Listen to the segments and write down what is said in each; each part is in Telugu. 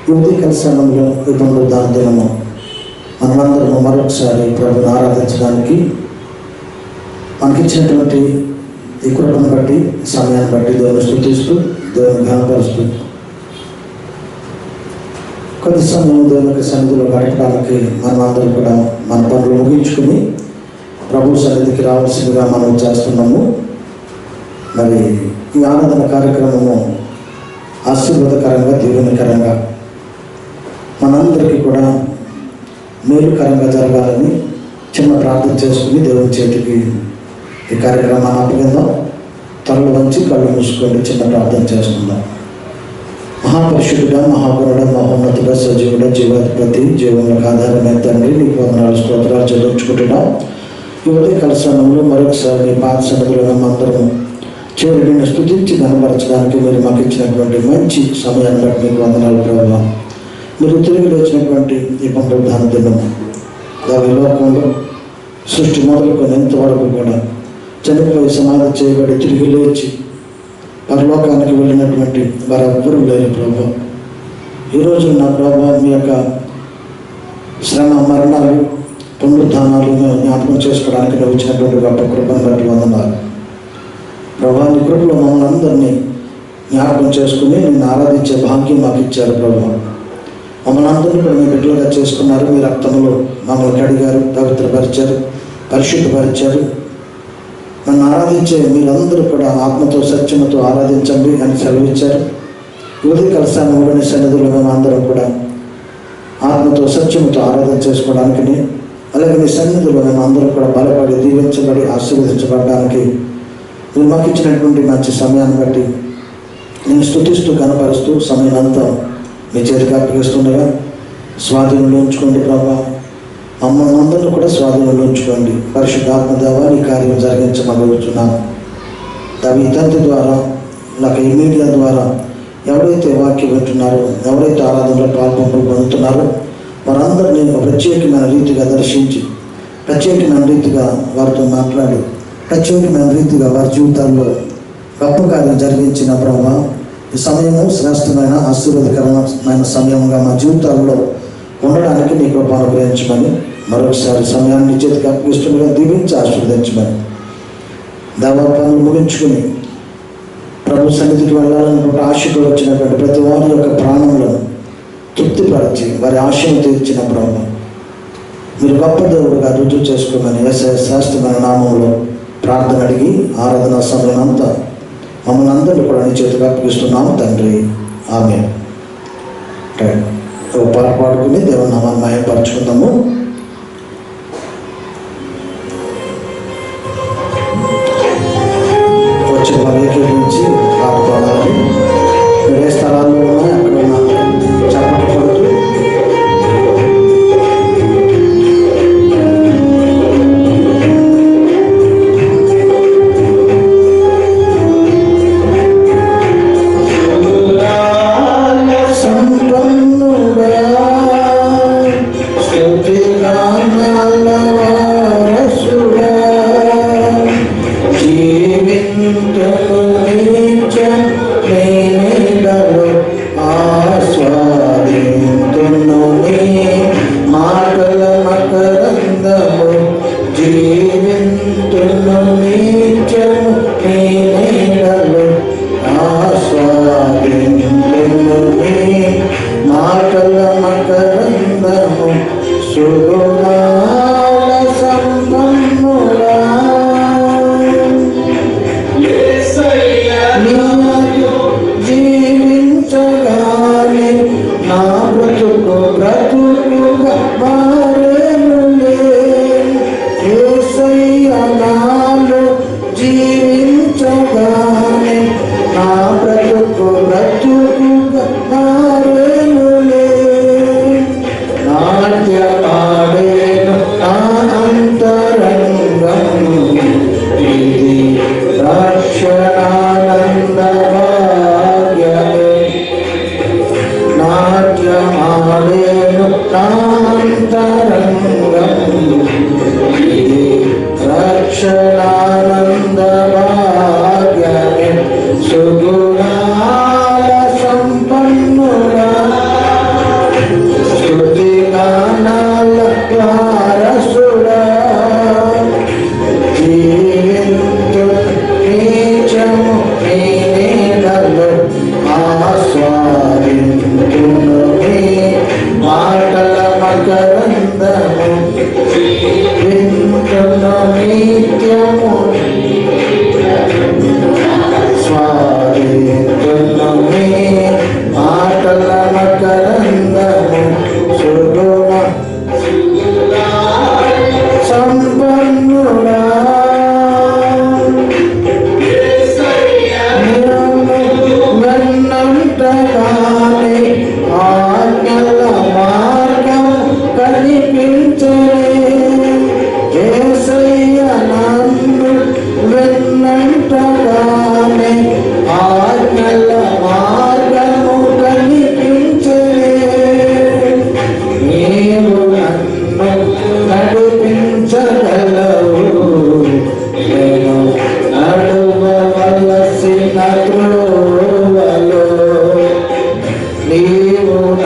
ఈ ఉదయకాల సమయంలో ఈ పునరుద్ధాన దినము మనమందరము మరొకసారి ప్రభుని ఆరాధించడానికి మనకిచ్చినటువంటి ఈ కృపను బట్టి, సమయాన్ని బట్టి దేవుని స్తుతిస్తూ, దేవుని ఘనపరుస్తూ కొద్ది సమయం దేవుని సన్నిధిలో గడపడానికి మనమందరం కూడా మన పనులు ముగించుకుని ప్రభు సన్నిధికి రావాల్సిందిగా మనం చేస్తున్నాము. మరి ఈ ఆరాధన కార్యక్రమము ఆశీర్వాదకరంగా, దీవెనకరంగా, మనందరికీ కూడా మేలుకరంగా జరగాలని చిన్న ప్రార్థన చేసుకుని దేవుని చేతికి ఈ కార్యక్రమాన్ని అప్పగిందాం. తలలు వంచి కళ్ళు మూసుకొని చిన్న ప్రార్థన చేసుకుందాం. మహాపరిశుద్ధుడా, మహాగురుడా, మహోన్నతుడా, సజీవుడా, జీవాధిపతి, జీవములకు ఆధారమైన తండ్రి, నీకు వందనాలు, స్తోత్రాలు చెల్లించుకుంటున్నాం. ఈ ఉదయకాల సమయంలో మరొకసారి నీ పాద సన్నిధిలో అందరము చేరి నిన్ను స్తుతించి కనపరచడానికి మీరు మాకు ఇచ్చినటువంటి మంచి సమయాన్ని బట్టి మీకు వందనాలు ప్రభావ. మీరు తిరిగి లేచినటువంటి ఈ పునరుద్ధాన దినము దాని లోకంలో సృష్టి మొదలుకొని ఎంతవరకు కూడా చనిపోయి సమాధి చేయబడి తిరిగి లేచి పరలోకానికి వెళ్ళినటువంటి వారెవ్వరూ లేరు ప్రభావ. ఈరోజు నా ప్రభావ మీ యొక్క శ్రమ, మరణాలు, పునరుద్ధానాలు మేము జ్ఞాపకం చేసుకోవడానికి నువ్వు ఇచ్చినటువంటి గొప్ప కృపను బట్టి వందనాలు ప్రభావ. నీ కృపలో మమ్మల్ని అందరినీ జ్ఞాపకం చేసుకుని నిన్ను ఆరాధించే భాగ్యం మాకు ఇచ్చారు ప్రభావ. మమ్మల్ని అందరినీ కూడా మీ బిడ్డలుగా చేసుకున్నారు. మీ రక్తంలో మమ్మల్ని కడిగారు, పవిత్రపరిచారు, పరిశుద్ధపరిచారు. నన్ను ఆరాధించే మీరందరూ కూడా ఆత్మతో, సత్యముతో ఆరాధించండి అని సెలవిచ్చారు. ఉదయకాల సమయంలోని సన్నిధిలో మేము అందరం కూడా ఆత్మతో, సత్యముతో ఆరాధన చేసుకోవడానికి, అలాగే మీ సన్నిధిలో మేము అందరం కూడా బలపడి, దీవించబడి, ఆశీర్వదించబడడానికి మీరు మాకు ఇచ్చినటువంటి మంచి సమయాన్ని బట్టి నేను స్తుతిస్తూ, కనపరుస్తూ సమయం అంతా మీ చేతికి అప్పగిస్తుండగా స్వాధీనంలో ఉంచుకోండి ప్రభావ. మమ్మల్ని అందరినీ కూడా స్వాధీనంలో ఉంచుకోండి. పరిశుద్ధాత్మ దేవా, నీ కార్యం జరిగించమగలుగుతున్నాను. ఈ తండ్రి ద్వారా, నాకు ఈ మీడియా ద్వారా ఎవరైతే వాక్యం వింటున్నారో, ఎవరైతే ఆరాధనలో పొందుతున్నారో వారందరినీ ప్రత్యేకమైన రీతిగా దర్శించి, ప్రత్యేకమైన రీతిగా వారితో మాట్లాడి, ప్రత్యేకమైన రీతిగా వారి జీవితాల్లో గొప్ప కార్యం జరిగించిన ప్రభావ. ఈ సమయము శ్రేష్టమైన, ఆశీర్వాదకరమైన సమయంగా మా జీవితాల్లో ఉండడానికి నీ కృప అనుగ్రహించమని మరొకసారి సమయాన్ని చేతికి అప్పగిస్తుండగా దీవించి ఆశీర్వదించమని, దేవా పనులు ముగించుకుని ప్రభు సన్నిధికి వెళ్ళాలనుకుంటే ఆశతో వచ్చినటువంటి ప్రతి వారి యొక్క ప్రాణములను తృప్తిపరిచి వారి ఆశను తీర్చిన ప్రభు మీరు గొప్ప దేవుడుగా రుజువు చేసుకోమని యేసయ్య శ్రేష్టమైన నామంలో ప్రార్థన అడిగి ఆరాధన సమయం అంతా మమ్మల్ని అందరినీ కూడా నీ చేతికి అప్పగిస్తున్నాము తండ్రి. ఆమేన్. ఒక పాట పాడుకుని దేవుని నామాన్ని మహిమపరచుకుందాము. వచ్చే వాళ్ళకి నుంచి పాట పాడాలి. ఏ స్థలాల్లో ఉన్నాయి అక్కడ చప్పట్లు పడుతూ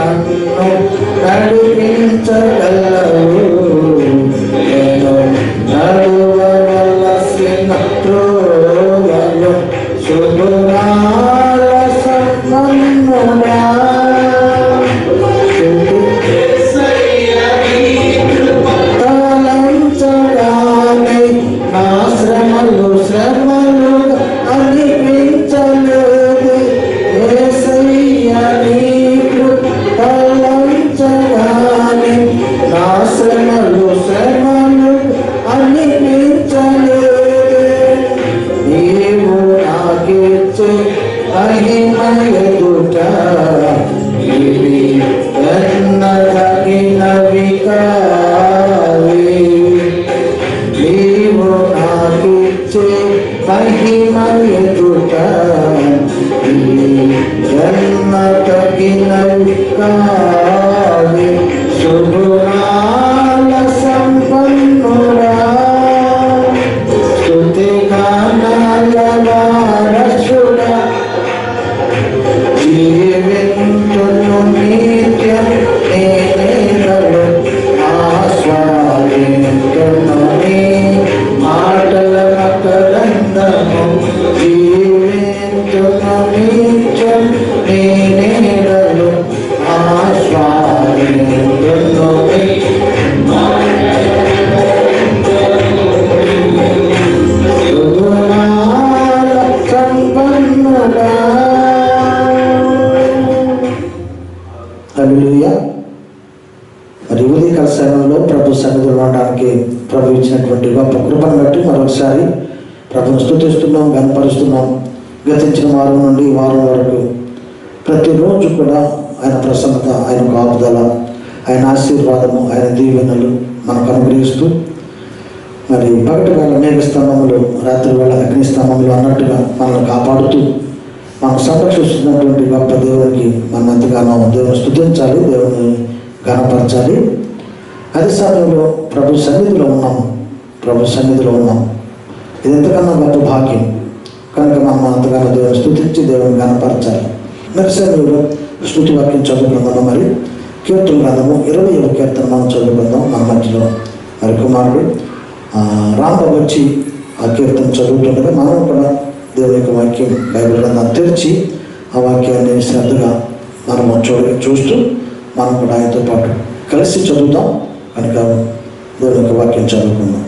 నన్ను నడిపించగలవు. నేను నడువవలసిన త్రోవలో శుభాల సంపన్నుడా. తలంచగానే నా శ్రమలు అనిపించలేదు. యేసయ్యా నీకు తలంచగానే నా శ్రమలు అనిపించలేదు. నీవు నాకిచ్చే మహిమ ఎదుట ఇవి ఎన్నదగినవి కావి. నీవు నాకిచ్చే మహిమ ఎదుట ఇవి ఎన్నదగినవి కావి. శుభాల సంపన్నుడా, స్తుతి గానాల వారసుడా, జీవింతును నిత్యం నీ నీడలో ఆస్వాదింతును నీ మాటల మకరందము. జీవింతును నిత్యం నీ నీడలో ఆస్వాదింతును నీ శుభాల సంపన్నుడా. హల్లెలూయా. మరి ఉదయకాల సమయంలో ప్రభు సన్నిధిలో ఉండడానికి ప్రభు ఇచ్చినటువంటి గొప్ప కృపను బట్టి మరొకసారి ప్రభుని స్తుతిస్తున్నాం, గణపరుస్తున్నాం. గతించిన వారం నుండి ఈ వారం వరకు ప్రతిరోజు కూడా ఆయన ప్రసన్నత, ఆయన కాపుదల, ఆయన ఆశీర్వాదము, ఆయన దీవెనలు మనకు అనుగ్రహిస్తూ, మరి పగటి వేళ మేఘస్తంభములు, రాత్రి వేళ అగ్నిస్తంభములు అన్నట్టుగా మనల్ని కాపాడుతూ మనం సంరక్షిస్తున్నటువంటి గొప్ప దేవునికి మనం ఎంతగానో దేవుని స్తుతించాలి, దేవుని ఘనపరచాలి. అదే సమయంలో ప్రభు సన్నిధిలో ఉన్నాము. ఇది ఎంతకన్నా గొప్ప భాగ్యం కనుక మనం అంతగానో దేవుని స్తుతించి దేవుని ఘనపరచాలి. మరి సమయంలో స్తుతి వాక్యం చదువుకుందాం. మరి కీర్తన గ్రంథము 20వ కీర్తన మనం చదువుకుందాం. మన మధ్యలో మరి కుమారుడు రాంబాబు వచ్చి ఆ కీర్తన చదువుతుండగా మనం కూడా దేవుని యొక్క వాక్యం బైబిల్ గ్రంథాన్ని తెరిచి ఆ వాక్యాన్ని శ్రద్ధగా మనం చూస్తూ మనం కూడా ఆయనతో పాటు కలిసి చదువుతాం. కనుక దేవుని యొక్క వాక్యం చదువుకుందాం.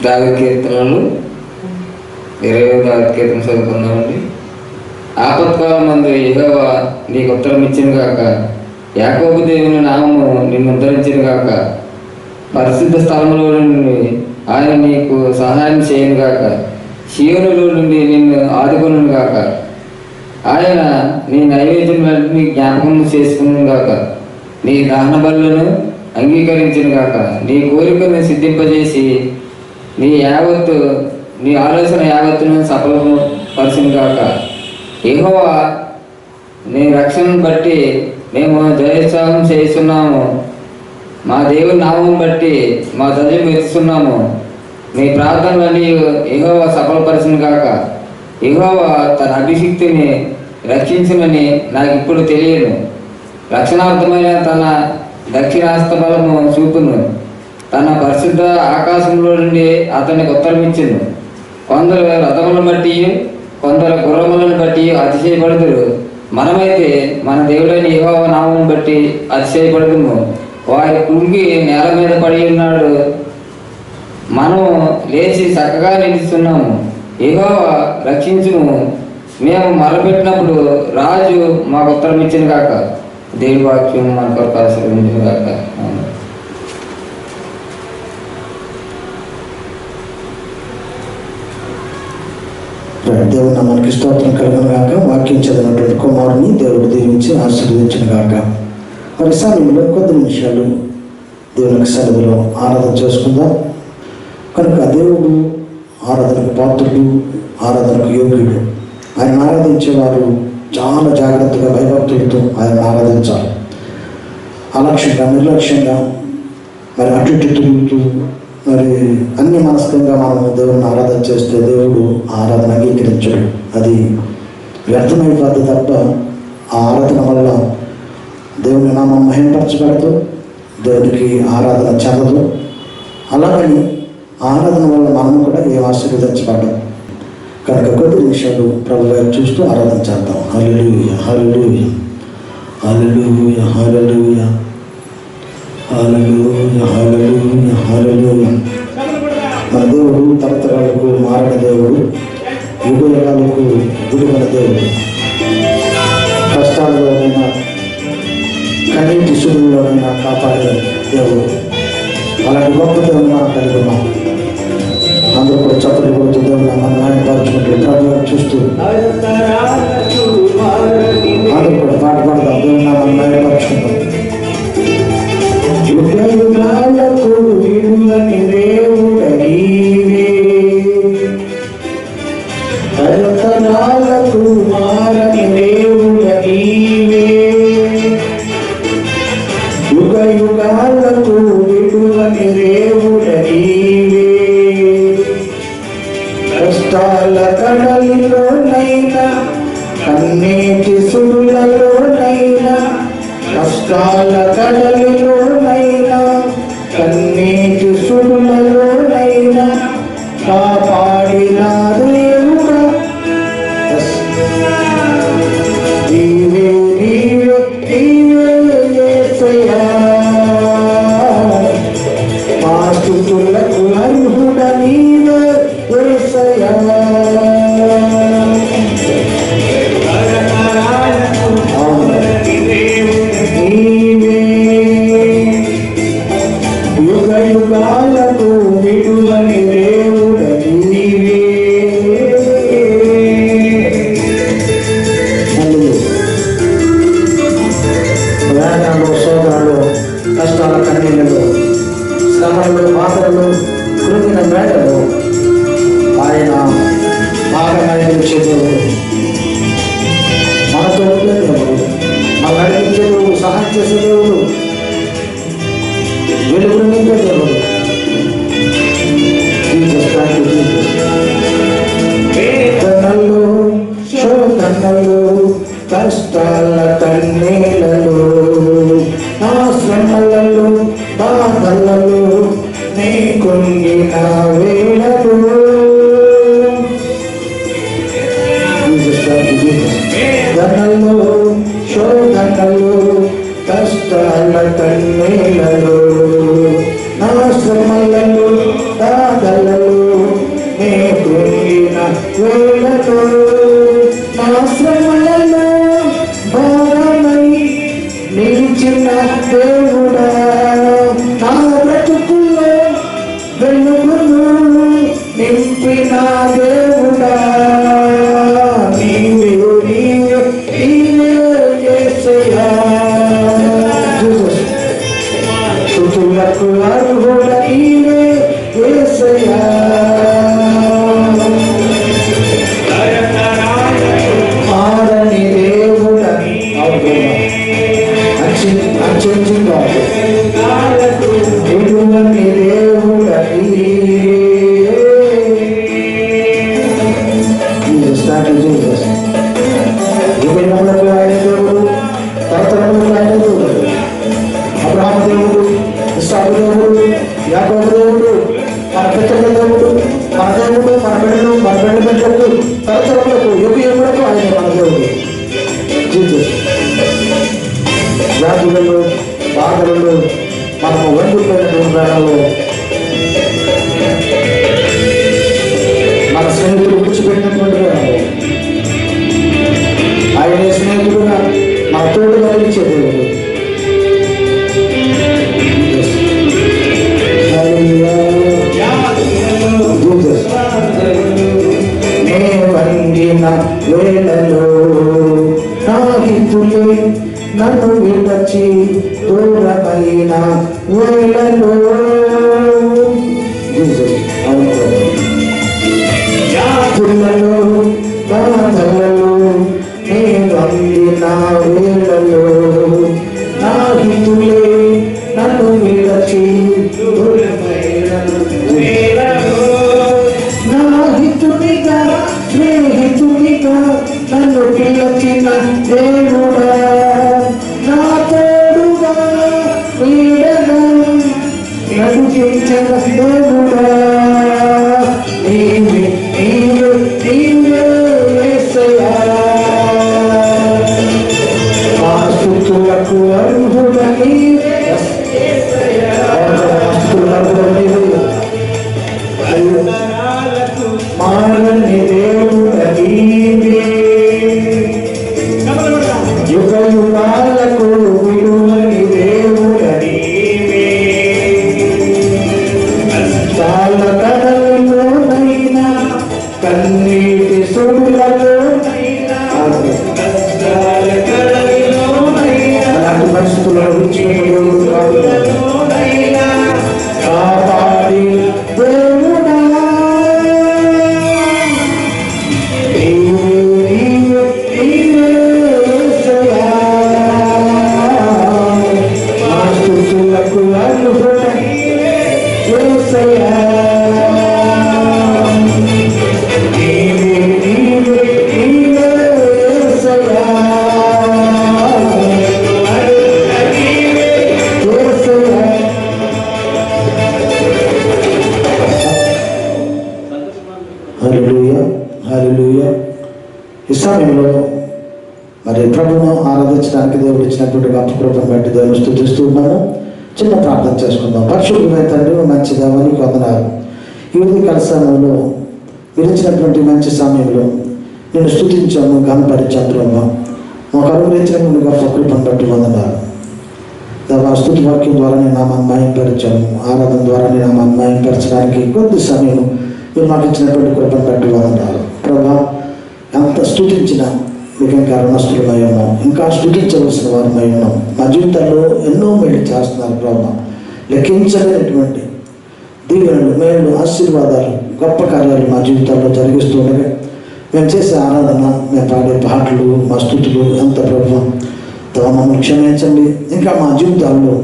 దావీదు కీర్తనలు 20వ దావీదు కీర్తన చదువుకుందామండి. ఆపత్కాలం మందు యెహోవా నీకు ఉత్తరం ఇచ్చిన గాక, యాకోబు దేవుని నామము నిన్ను ఉద్ధరించిన గాక, పరిశుద్ధ స్థలములో నుండి ఆయన నీకు సహాయం చేయను గాక, సీయోనులో నుండి నిన్ను ఆదుకొనును గాక, ఆయన నీ నైవేద్యాన్ని జ్ఞాపకం చేసుకును గాక, నీ దహన బలులను అంగీకరించిన గాక, నీ కోరికను సిద్ధింపజేసి నీ ఆలోచన యావత్తును సఫలపరచును గాక. యెహోవా నీ రక్షణను బట్టి మేము జయోత్సాహం చేస్తున్నాము. మా దేవుని నామం బట్టి మా ధ్వజం ఎత్తుతున్నాము. నీ ప్రార్థనలన్నీ యెహోవా సఫలపరచును గాక. యెహోవా తన అభిషిక్తిని రక్షించునని నాకు ఇప్పుడు తెలియను. రక్షణార్థమైన తన దక్షిణాస్త బలము చూపును. తన పరిశుద్ధ ఆకాశంలో నుండి అతనికి ఉత్తరమిచ్చింది. కొందరు రథములను బట్టి కొందరు గుర్రములను బట్టి అతిశయపడుదురు. మనమైతే మన దేవుడైన యెహోవా నామమును బట్టి అతిశయపడుదుము. వారి కృంగి నేల మీద పడి ఉన్నాడు, మనం లేచి చక్కగా నిలుస్తున్నాము. యెహోవా రక్షించుము. మేము మొరపెట్టినప్పుడు రాజు మాకు ఉత్తరం ఇచ్చిన కాక. దేవుని వాక్యం మన కొరకు ఆశీర్వదించిన కాక. దేవుని మనకి స్తోత్రం కలుగును గాక. వాక్యం చదివినటువంటి కుమారుని దేవుడు దీవించి ఆశీర్వదించిన గాక. మరి సమయంలో కొద్ది నిమిషాలు దేవునికి సన్నిధిలో ఆరాధన చేసుకుందాం. కనుక దేవుడు ఆరాధనకు పాత్రుడు, ఆరాధనకు యోగ్యుడు. ఆయన ఆరాధించేవారు చాలా జాగ్రత్తగా భయభక్తులతో ఆయన ఆరాధించాలి. అలక్ష్యంగా నిర్లక్ష్యంగా మరి అటు ఇటు తిరుగుతూ మరి అన్ని మనస్కంగా మనం దేవుడిని ఆరాధన చేస్తే దేవుడు ఆరాధన అంగీకరించడు. అది వ్యర్థమైపోద్ది తప్ప ఆ ఆరాధన వల్ల దేవుని నామం మహిమపరచబడదు, దేవుడికి ఆరాధన చెందదు. అలాగని ఆరాధన వల్ల మనం కూడా ఏం ఆశీర్వదించబడ్డాం. కనుక కొద్ది నిమిషాలు ప్రభు గారు చూస్తూ ఆరాధన చేద్దాం. హల్లెలూయా, హల్లెలూయా, హల్లెలూయా, హల్లెలూయా, హల్లెలూయా, హల్లెలూయా, హల్లెలూయా. మన దేవుడు తరతరాలకు మారని దేవుడు, యుగాలకు విడువల దేవుడు. కష్టాల్లోనైనా కన్నీటి సులువులోనైనా కాపాడే దేవుడు. అలాంటి గొప్ప దేవుడు మనం కలిగి ఉన్నాం. అందరూ కూడా చప్పట్లు కొడుతూ దేవుడు మనం న్యాయపరచుకుంటూ ప్రభు చూస్తూ అందరూ కూడా పాట పాడదాం. దేవుడు మనం న్యాయపరచుకుంటాం. యుగాలకు విడువని దేవుడనీవే, తరతరాలకు మారని దేవుడనీవే, యుగ యుగాలకు విడువని దేవుడనీవే. కష్టాల కడలిలోనైనా కన్నీటి సుడులలోనైనా, కష్టాల కడలిలోనైనా కన్నీటి సుడులలోనైనా కాపాడిన దేవుడా నీవే, నీవే, నీవే యేసయ్యా. మా స్తుతులకు అర్హుడ నీవే యేసయ్యా. యుగాలకు విడువని దేవుడనీవే. వేదనలు, శోధనలు, కష్టాల కన్నీళ్ళలో, శ్రమలు, బాధలు, కృంగిన వేదలు ఆయన బాగా నడిపించే దేవుడు, మనతో ఉండే దేవుడు, మన నడిపించే దేవుడు, సహాయం చేసే దేవుడు, వెలుగును నింపే దేవుడు. వేదనలు, శోధనలు, కష్టాల కన్నీళ్ళలో, నా శ్రమలలో, బాధలలో, నీ కుంగిన వేళలో, వేదనలు, శోధనలు, కష్టాల కన్నీళ్ళలో, నా శ్రమలలో, బాధలలో, నీ కృంగిన వేళలో, నా శ్రమలలో భారమై నిలిచిన దేవుడా, నా బ్రతుకులో వెలుగును నింపిన దేవుడా, నీవే, నీవే, నీవే యేసయ్యా. స్తుతులకు అర్హుడ నీవే యేసయ్యా. మారని దేవుడని అత్యంతంగా విడువని దేవుడని. యుగములకు ఆయన దేవుడు, తరతరములకు ఆయన దేవుడు. అబ్రహాము దేవుడు, ఇస్సాకు దేవుడు, యాకోబు దేవుడు, మన పితరుల దేవుడు, మన దేవుడు, మన బిడ్డలు, మన బిడ్డ బిడ్డలకు, తరతరములకు, యుగ యుగములకు ఆయన మన దేవుడు. జీసస్ వ్యాధులలో, బాధలలో, మనము వండిపోయినటువంటి వేళల్లో మన స్నేహితులు కూర్చోబెట్టినటువంటి వేళల్లో ఆయన స్నేహితుడుగా మన తోడుగా నిలిచే దేవుడు. నే వంగిన వేళలో నా హితులే నన్ను విడచి దూరమైన వేళలో, వ్యాధులలో, బాధలలో, నే నా వేళలో నా హితులే నన్ను విడచి వేళలో నా హితునిగా స్నేహితునిగా నన్ను పిలచిన దేవుడా నా తోడుగా వీడను నడిపించిన దేవుడా నీవే నీవే నీవే యేసయ్యా మా స్తుతులకు అర్హుడా నీవే యేసయ్యా స్తుతులకు నీవే మారని దేవుడా నీవే యుగ యుగాలకు విడువని దేవుడా నీవే కాల కడలిలోనైనా కన్నీటి సుడులలోనైనా కష్టాల కడలిలోనైనా అలాంటి పరిస్థితులను వచ్చినలోనైనా కాపాడి దేవుడా ఈ సమయంలో మరి ప్రభువును ఆరాధించడానికి దేవుడు ఇచ్చినటువంటి గొప్ప కృపను బట్టి దేవుని స్తుతిస్తూ ఉన్నాము. చిన్న ప్రార్థన చేసుకుందాం. పరిశుద్ధమైన తండ్రి, మంచి దేవానికి వందనాలు. ఈ ఉదయకాల సమయంలో మీరు ఇచ్చినటువంటి మంచి సమయంలో నేను స్తుతించాము, గణపరిచాను. ప్రభావ మాకు అనుగ్రహించినటువంటి గొప్ప కృపను బట్టి వందనాలు. దేవా, స్తుతి వాక్యం ద్వారా నేను నామాన్ని మహిమపరిచాము, ఆరాధన ద్వారా నేను నామాన్ని మహిమపరచడానికి కొద్ది సమయం మీరు మాకు ఇచ్చినటువంటి కృపను బట్టి వందనాలు. ప్రభా, ఎంత స్తుతించినా మీకు ఇంకా రుణస్థులమై ఉన్నాం, ఇంకా స్తుతించవలసిన వారమై ఉన్నాం. మా జీవితాల్లో ఎన్నో మేలు చేస్తున్నారు ప్రభా. లెక్కించలేనటువంటి దీవెనలు, మేలు, ఆశీర్వాదాలు, గొప్ప కార్యాలు మా జీవితాల్లో జరిగిస్తూ ఉండగా మేము చేసే ఆరాధన, మేము పాడే పాటలు, మా స్తుతులు ఎంత ప్రభావం మమ్మల్ని క్షమించండి. ఇంకా మా జీవితాల్లో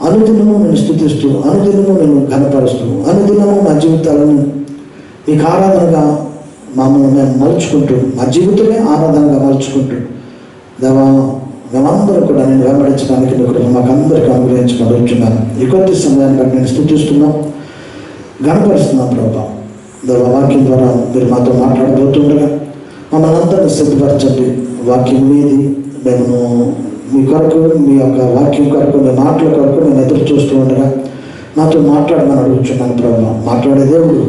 అనుదినము నేను స్తుతిస్తూ, అనుదినము నేను ఘనపరుస్తూ, అనుదినము మా జీవితాలను మీకు ఆరాధనగా మమ్మల్ని మేము మలుచుకుంటూ, మా జీవితమే ఆరాధనగా మలుచుకుంటూ దేవా మేమందరం కూడా నేను వెంబడించడానికి కూడా మాకు అందరికీ అనుగ్రహించమని వచ్చున్నాను. ఈ కొద్ది సమయాన్ని బట్టి నేను స్తుతిస్తున్నాం, ఘనపరుస్తున్నాం ప్రభా. దేవా, వాక్యం ద్వారా మీరు మాతో మాట్లాడబోతుండగా మమ్మల్ని అందరినీ సిద్ధపరచండి. వాక్యం మీది, మేము మీ కొరకు, మీ యొక్క వాక్యం కొరకు, మీ మాటల కొరకు నేను ఎదురు చూస్తూ ఉండగా నాతో మాట్లాడమని అడుగుతున్నాను ప్రభా. మాట్లాడే దేవుడు,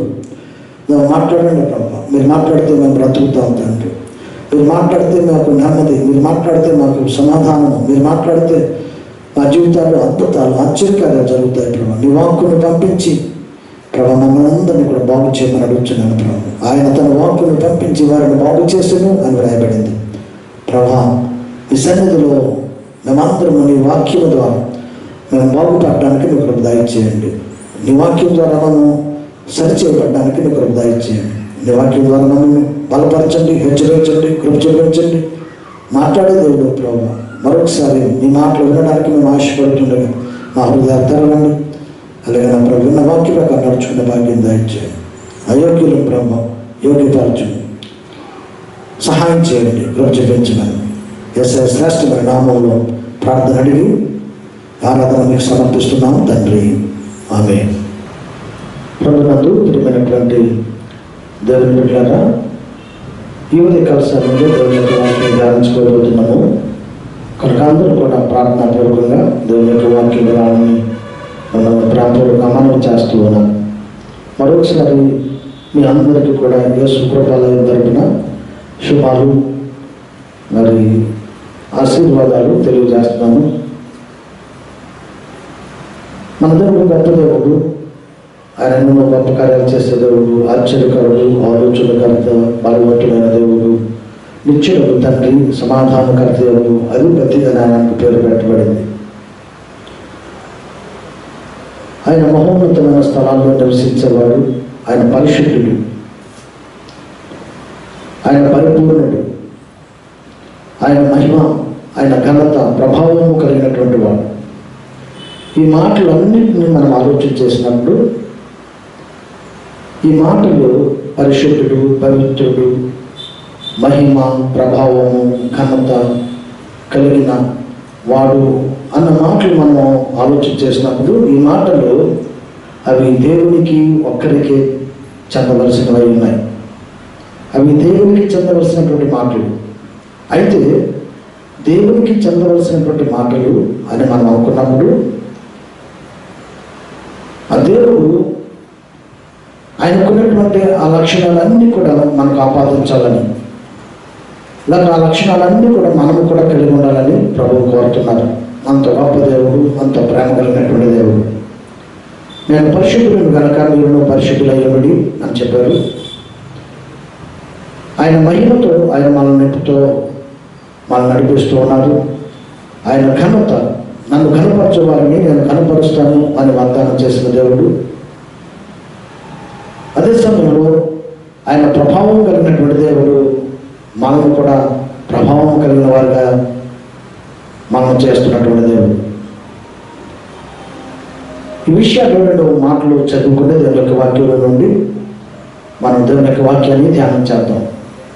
మాట్లాడండి ప్రభా. మీరు మాట్లాడితే మేము బ్రతుకుతాం తండ్రి. మీరు మాట్లాడితే మాకు నెమ్మది, మీరు మాట్లాడితే మాకు సమాధానము, మీరు మాట్లాడితే మా జీవితాల్లో అద్భుతాలు, ఆశ్చర్యకార్యాలు జరుగుతాయి ప్రభా. నీ వాక్కును పంపించి ప్రభా మమ్మల్ని అందరినీ కూడా బాగు చేయమని అడుగుతున్నాను ప్రభా. ఆయన తన వాక్కును పంపించి వారిని బాగు చేసను అని రాయబడింది ప్రభా. ఈ సన్నిధిలో మేమందరము నీ వాక్యం ద్వారా మేము బాగుపడడానికి మీ కృప దయచేయండి. నీ వాక్యం ద్వారా మనం సరిచేయబడడానికి మీ కృప దయచేయండి. నీ వాక్యం ద్వారా నన్ను బలపరచండి, హెచ్చరించండి, కృప చూపించండి. మాట్లాడే దేవుడు ప్రభా, మరొకసారి నీ మాటలు వినడానికి మేము ఆశపడుతుండగా మా హృదయాలు తెరవండి. అలాగే నా ప్రభు విన్న వాక్య ప్రకారం నడుచుకున్న భాగ్యం దయచేయండి. అయోగ్యులు ప్రభా యోగ్యపరచండి, సహాయం చేయండి, కృప చూపించమని యేసయ్య శ్రేష్టమైన నామంలో ప్రార్థన అడిగి ఆరాధన మీకు సమర్పిస్తున్నాము తండ్రి, ఆమేన్. ప్రభునందు ప్రియమైనటువంటి దేవుని బిడ్డలారా, ఈ ఉదయకాల సమయంలో దేవుని యొక్క వాక్యం ధ్యానించుకోబోతున్నాము. కనుక అందరూ కూడా ప్రార్థనాపూర్వకంగా దేవుని యొక్క వాక్య విధానాన్ని మనం ప్రాంతంలో మనవి చేస్తూ ఉన్నాం. మరొకసారి మీ అందరికీ కూడా యేసు కృపాలయం తరపున శుభాలు మరి ఆశీర్వాదాలు తెలియజేస్తున్నాము. మన దేవుడు గొప్ప దేవుడు, ఆయన ఎన్నో గొప్ప కార్యాలు చేసే దేవుడు, ఆశ్చర్యకరుడు, ఆలోచనకర్త, బలవంతుడైన దేవుడు, నిత్యుడు తండ్రి, సమాధానకర్త దేవుడు, అధిపతి అని ఆయనకు పేరు పెట్టబడింది. ఆయన మహోన్నతమైన స్థలాల్లో నివసించేవాడు, ఆయన పరిశుద్ధుడు, ఆయన పరిపూర్ణుడు, ఆయన మహిమ, ఆయన ఘనత, ప్రభావము కలిగినటువంటి వాడు. ఈ మాటలన్నింటినీ మనం ఆలోచన చేసినప్పుడు ఈ మాటలు పరిశుద్ధుడు, పవిత్రుడు, మహిమ, ప్రభావము, ఘనత కలిగిన వాడు అన్న మాటలు మనం ఆలోచన చేసినప్పుడు ఈ మాటలు అవి దేవునికి ఒక్కరికే చెందవలసినవి ఉన్నాయి. అవి దేవునికి చెందవలసినటువంటి మాటలు. అయితే దేవునికి చెందవలసినటువంటి మాటలు అని మనం అనుకున్నప్పుడు ఆ దేవుడు ఆయనకున్నటువంటి ఆ లక్షణాలన్నీ కూడా మనకు ఆపాదించాలని, లేక ఆ లక్షణాలన్నీ కూడా మనము కూడా కలిగి ఉండాలని ప్రభువు కోరుతున్నారు. అంత గొప్ప దేవుడు, అంత ప్రేమ కలిగినటువంటి దేవుడు. నేను పరిశుద్ధులను కనుక మీరు పరిశుద్ధులయ్యుడి అని చెప్పారు. ఆయన మహిమతో ఆయన మన నిప్పుతో మనం నడిపిస్తూ ఉన్నారు. ఆయన ఘనత, నన్ను ఘనపరచే వారిని నేను ఘనపరుస్తాను అని వాగ్దానం చేసిన దేవుడు. అదే సమయంలో ఆయన ప్రభావం కలిగినటువంటి దేవుడు, మనము కూడా ప్రభావం కలిగిన వారిగా మనం చేస్తున్నటువంటి దేవుడు. ఈ విషయాలు రెండు మాటలు చదువుకుంటే దేవుని యొక్క వాక్యంలో నుండి మనం దేవుని యొక్క వాక్యాన్ని ధ్యానం చేద్దాం.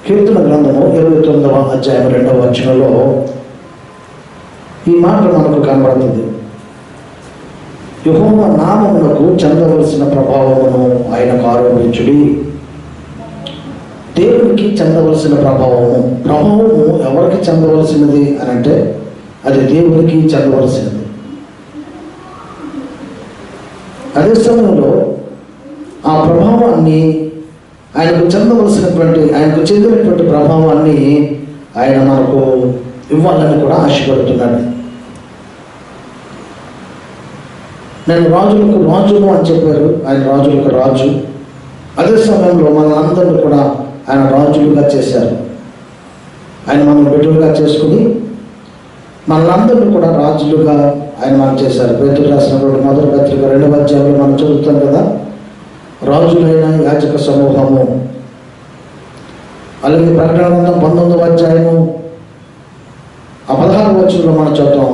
కీర్తన గ్రంథము 29వ అధ్యాయం 2వ వచనంలో ఈ మాట మనకు కనబడుతుంది. యెహోవా నామమునకు చెందవలసిన ప్రభావమును ఆయనకు ఆరోపించుడి. దేవునికి చెందవలసిన ప్రభావము ఎవరికి చెందవలసినది అని అంటే అది దేవునికి చెందవలసినది. అదే సమయంలో ఆ ప్రభావాన్ని ఆయనకు చెందినటువంటి ప్రభావాన్ని ఆయన మనకు ఇవ్వాలని కూడా ఆశపడుతున్నాడు. నేను రాజులకు రాజును అని చెప్పారు. ఆయన రాజులకు రాజు. అదే సమయంలో మనందరినీ కూడా ఆయన రాజులుగా చేశారు. ఆయన మనం బిడ్డలుగా చేసుకుని మనందరినీ కూడా రాజులుగా ఆయన మనం చేశారు. పేతురు రాసినటువంటి మొదటి పత్రిక 2వ అధ్యాయంలో మనం చదువుతాం కదా, రాజులైన యాజక సమూహము. అలాగే ప్రకటన గ్రంథం 19వ అధ్యాయము 16వ వచనంలో మనం చదువుతాం,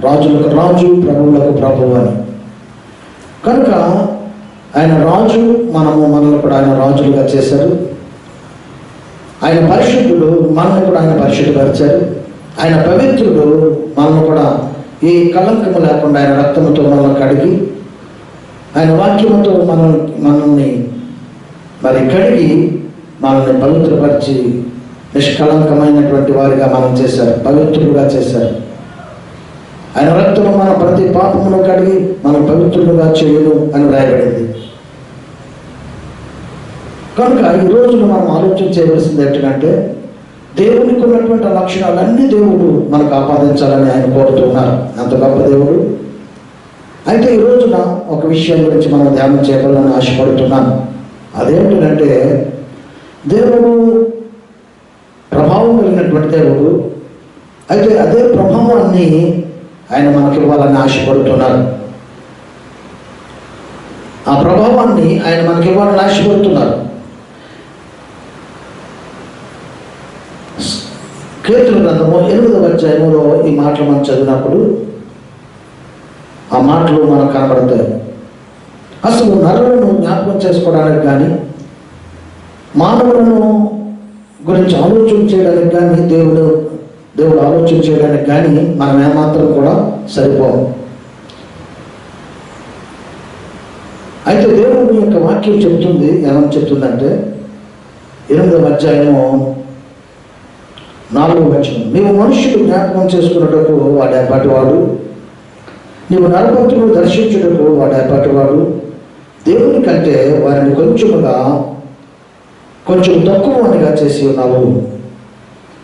రాజులకు రాజు, ప్రభువులకు ప్రభువు అని. కనుక ఆయన రాజు, మనల్ని కూడా ఆయన రాజులుగా చేశారు. ఆయన పరిశుద్ధుడు, మనల్ని కూడా ఆయన పరిశుద్ధపరిచారు. ఆయన పవిత్రుడు, మనల్ని కూడా ఏ కలంకము లేకుండా ఆయన రక్తముతో మనల్ని కడిగి, ఆయన వాక్యముతో మనల్ని కడిగి మనల్ని పవిత్రపరిచి నిష్కలంకమైనటువంటి వారిగా మనం చేశారు, పవిత్రులుగా చేశారు. ఆయన రక్తము మన ప్రతి పాపమును కడిగి మనం పవిత్రులుగా చేయను అని రాయబడింది. కనుక ఈ రోజున మనం ఆలోచన చేయవలసింది ఏంటంటే దేవునికి ఉన్నటువంటి లక్షణాలన్నీ దేవుడు మనకు ఆపాదించాలని ఆయన కోరుతున్నారు. అంత గొప్ప దేవుడు. అయితే ఈ రోజున ఒక విషయం గురించి మనం ధ్యానం చేయాలని ఆశపడుతున్నాను. అదేంటంటే దేవుడు ప్రభావం కలిగినటువంటి దేవుడు. అయితే అదే ప్రభావాన్ని ఆయన మనకి ఇవ్వాలని ఆశపడుతున్నారు. ఆ ప్రభావాన్ని ఆయన మనకి ఇవ్వాలని ఆశపడుతున్నారు. కీర్తన గ్రంథము 8వ అధ్యాయంలో ఈ మాటలు మనం చదివినప్పుడు ఆ మాటలు మనకు కనబడతాయి. అసలు నరులను జ్ఞాపకం చేసుకోవడానికి కానీ, మానవులను గురించి ఆలోచన చేయడానికి కానీ, దేవుడు ఆలోచన చేయడానికి కానీ మనం ఏమాత్రం కూడా సరిపోము. అయితే దేవుని యొక్క వాక్యం చెప్తుంది, ఏమని చెప్తుందంటే 8వ అధ్యాయము 4వ వచనం, నీవు మనుష్యుడు జ్ఞాపకం చేసుకున్నటకు వాడు ఏపాటివాడు, నీవు నరపతులు దర్శించుటకు వాడు ఏపాటివాడు. దేవుని కంటే వారిని కొంచెం తక్కువనిగా చేసి ఉన్నావు.